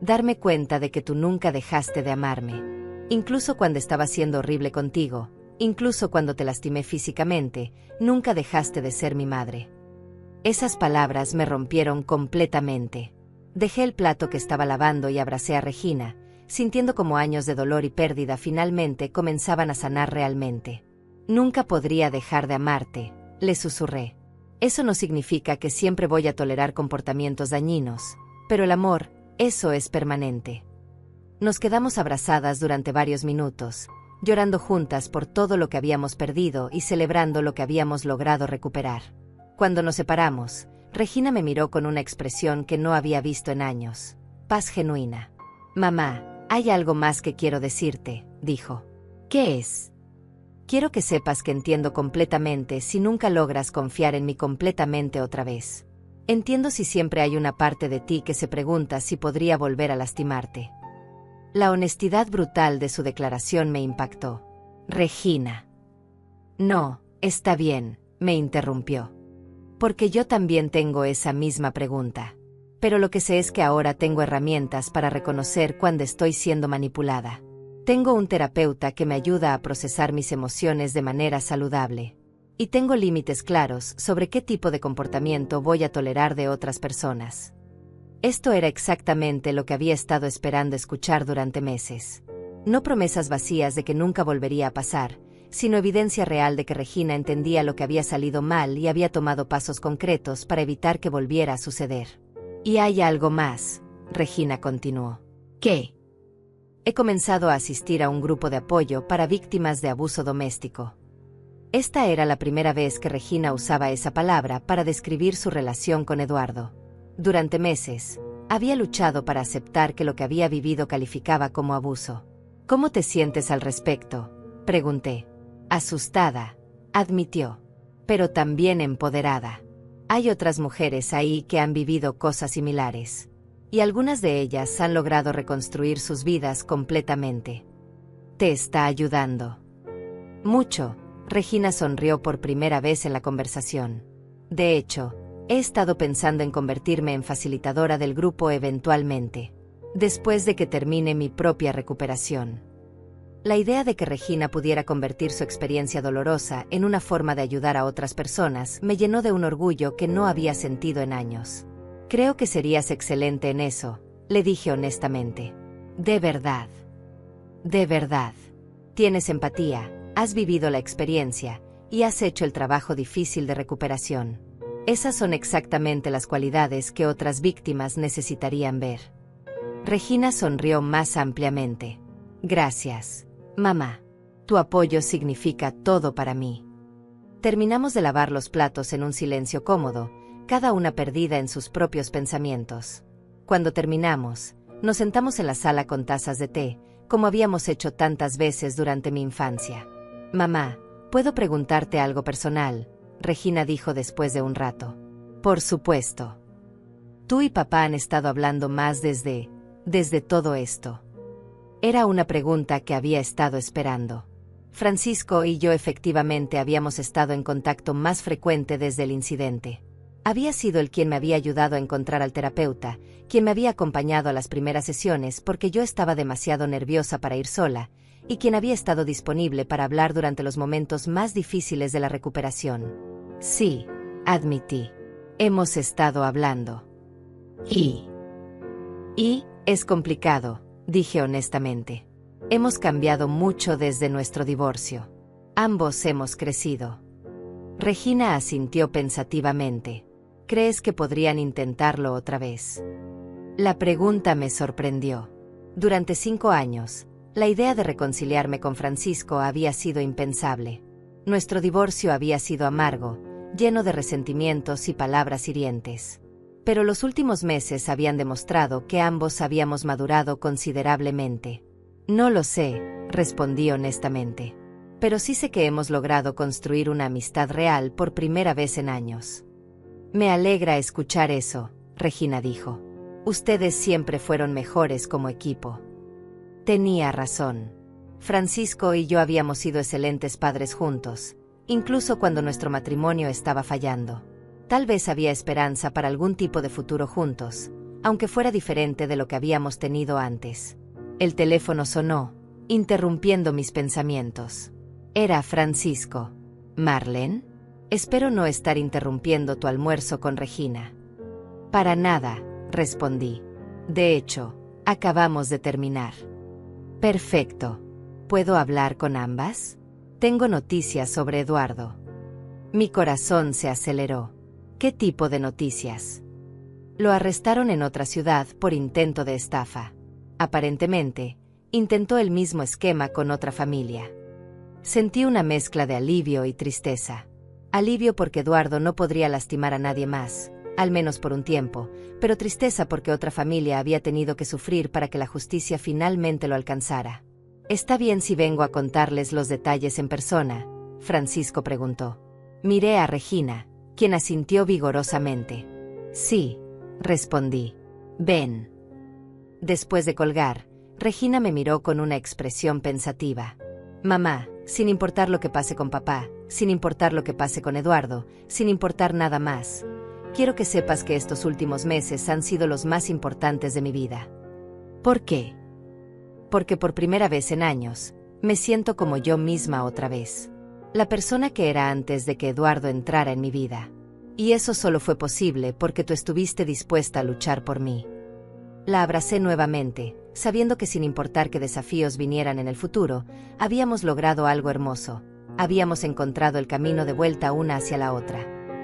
Speaker 1: Darme cuenta de que tú nunca dejaste de amarme. Incluso cuando estaba siendo horrible contigo, incluso cuando te lastimé físicamente, nunca dejaste de ser mi madre. Esas palabras me rompieron completamente. Dejé el plato que estaba lavando y abracé a Regina, sintiendo como años de dolor y pérdida finalmente comenzaban a sanar realmente. Nunca podría dejar de amarte, le susurré. Eso no significa que siempre voy a tolerar comportamientos dañinos, pero el amor, eso es permanente. Nos quedamos abrazadas durante varios minutos, llorando juntas por todo lo que habíamos perdido y celebrando lo que habíamos logrado recuperar. Cuando nos separamos, Regina me miró con una expresión que no había visto en años. Paz genuina. Mamá, hay algo más que quiero decirte, dijo. ¿Qué es? Quiero que sepas que entiendo completamente si nunca logras confiar en mí completamente otra vez. Entiendo si siempre hay una parte de ti que se pregunta si podría volver a lastimarte. La honestidad brutal de su declaración me impactó. Regina. No, está bien, me interrumpió. Porque yo también tengo esa misma pregunta. Pero lo que sé es que ahora tengo herramientas para reconocer cuando estoy siendo manipulada. Tengo un terapeuta que me ayuda a procesar mis emociones de manera saludable. Y tengo límites claros sobre qué tipo de comportamiento voy a tolerar de otras personas. Esto era exactamente lo que había estado esperando escuchar durante meses. No promesas vacías de que nunca volvería a pasar, sino evidencia real de que Regina entendía lo que había salido mal y había tomado pasos concretos para evitar que volviera a suceder. Y hay algo más, Regina continuó. ¿Qué? He comenzado a asistir a un grupo de apoyo para víctimas de abuso doméstico. Esta era la primera vez que Regina usaba esa palabra para describir su relación con Eduardo. Durante meses, había luchado para aceptar que lo que había vivido calificaba como abuso. ¿Cómo te sientes al respecto?, pregunté. Asustada, admitió, pero también empoderada. Hay otras mujeres ahí que han vivido cosas similares. Y algunas de ellas han logrado reconstruir sus vidas completamente. ¿Te está ayudando? Mucho, Regina sonrió por primera vez en la conversación. De hecho, he estado pensando en convertirme en facilitadora del grupo eventualmente, después de que termine mi propia recuperación. La idea de que Regina pudiera convertir su experiencia dolorosa en una forma de ayudar a otras personas me llenó de un orgullo que no había sentido en años. Creo que serías excelente en eso, le dije honestamente. De verdad. De verdad. Tienes empatía, has vivido la experiencia, y has hecho el trabajo difícil de recuperación. Esas son exactamente las cualidades que otras víctimas necesitarían ver. Regina sonrió más ampliamente. Gracias, mamá. Tu apoyo significa todo para mí. Terminamos de lavar los platos en un silencio cómodo, cada una perdida en sus propios pensamientos. Cuando terminamos, nos sentamos en la sala con tazas de té, como habíamos hecho tantas veces durante mi infancia. Mamá, ¿puedo preguntarte algo personal?, Regina dijo después de un rato. Por supuesto. Tú y papá han estado hablando más desde todo esto. Era una pregunta que había estado esperando. Francisco y yo efectivamente habíamos estado en contacto más frecuente desde el incidente. Había sido él quien me había ayudado a encontrar al terapeuta, quien me había acompañado a las primeras sesiones porque yo estaba demasiado nerviosa para ir sola, y quien había estado disponible para hablar durante los momentos más difíciles de la recuperación. Sí, admití. Hemos estado hablando. Y es complicado, dije honestamente. Hemos cambiado mucho desde nuestro divorcio. Ambos hemos crecido. Regina asintió pensativamente. ¿Crees que podrían intentarlo otra vez? La pregunta me sorprendió. Durante 5 años, la idea de reconciliarme con Francisco había sido impensable. Nuestro divorcio había sido amargo, lleno de resentimientos y palabras hirientes. Pero los últimos meses habían demostrado que ambos habíamos madurado considerablemente. No lo sé, respondí honestamente. Pero sí sé que hemos logrado construir una amistad real por primera vez en años. Me alegra escuchar eso, Regina dijo. Ustedes siempre fueron mejores como equipo. Tenía razón. Francisco y yo habíamos sido excelentes padres juntos, incluso cuando nuestro matrimonio estaba fallando. Tal vez había esperanza para algún tipo de futuro juntos, aunque fuera diferente de lo que habíamos tenido antes. El teléfono sonó, interrumpiendo mis pensamientos. Era Francisco. ¿Marlene? Espero no estar interrumpiendo tu almuerzo con Regina. Para nada, respondí. De hecho, acabamos de terminar. Perfecto. ¿Puedo hablar con ambas? Tengo noticias sobre Eduardo. Mi corazón se aceleró. ¿Qué tipo de noticias? Lo arrestaron en otra ciudad por intento de estafa. Aparentemente, intentó el mismo esquema con otra familia. Sentí una mezcla de alivio y tristeza. Alivio porque Eduardo no podría lastimar a nadie más, al menos por un tiempo, pero tristeza porque otra familia había tenido que sufrir para que la justicia finalmente lo alcanzara. ¿Está bien si vengo a contarles los detalles en persona?, Francisco preguntó. Miré a Regina, quien asintió vigorosamente. Sí, respondí. Ven. Después de colgar, Regina me miró con una expresión pensativa. Mamá, sin importar lo que pase con papá, sin importar lo que pase con Eduardo, sin importar nada más, quiero que sepas que estos últimos meses han sido los más importantes de mi vida. ¿Por qué? Porque por primera vez en años, me siento como yo misma otra vez. La persona que era antes de que Eduardo entrara en mi vida. Y eso solo fue posible porque tú estuviste dispuesta a luchar por mí. La abracé nuevamente, sabiendo que sin importar qué desafíos vinieran en el futuro, habíamos logrado algo hermoso. Habíamos encontrado el camino de vuelta una hacia la otra.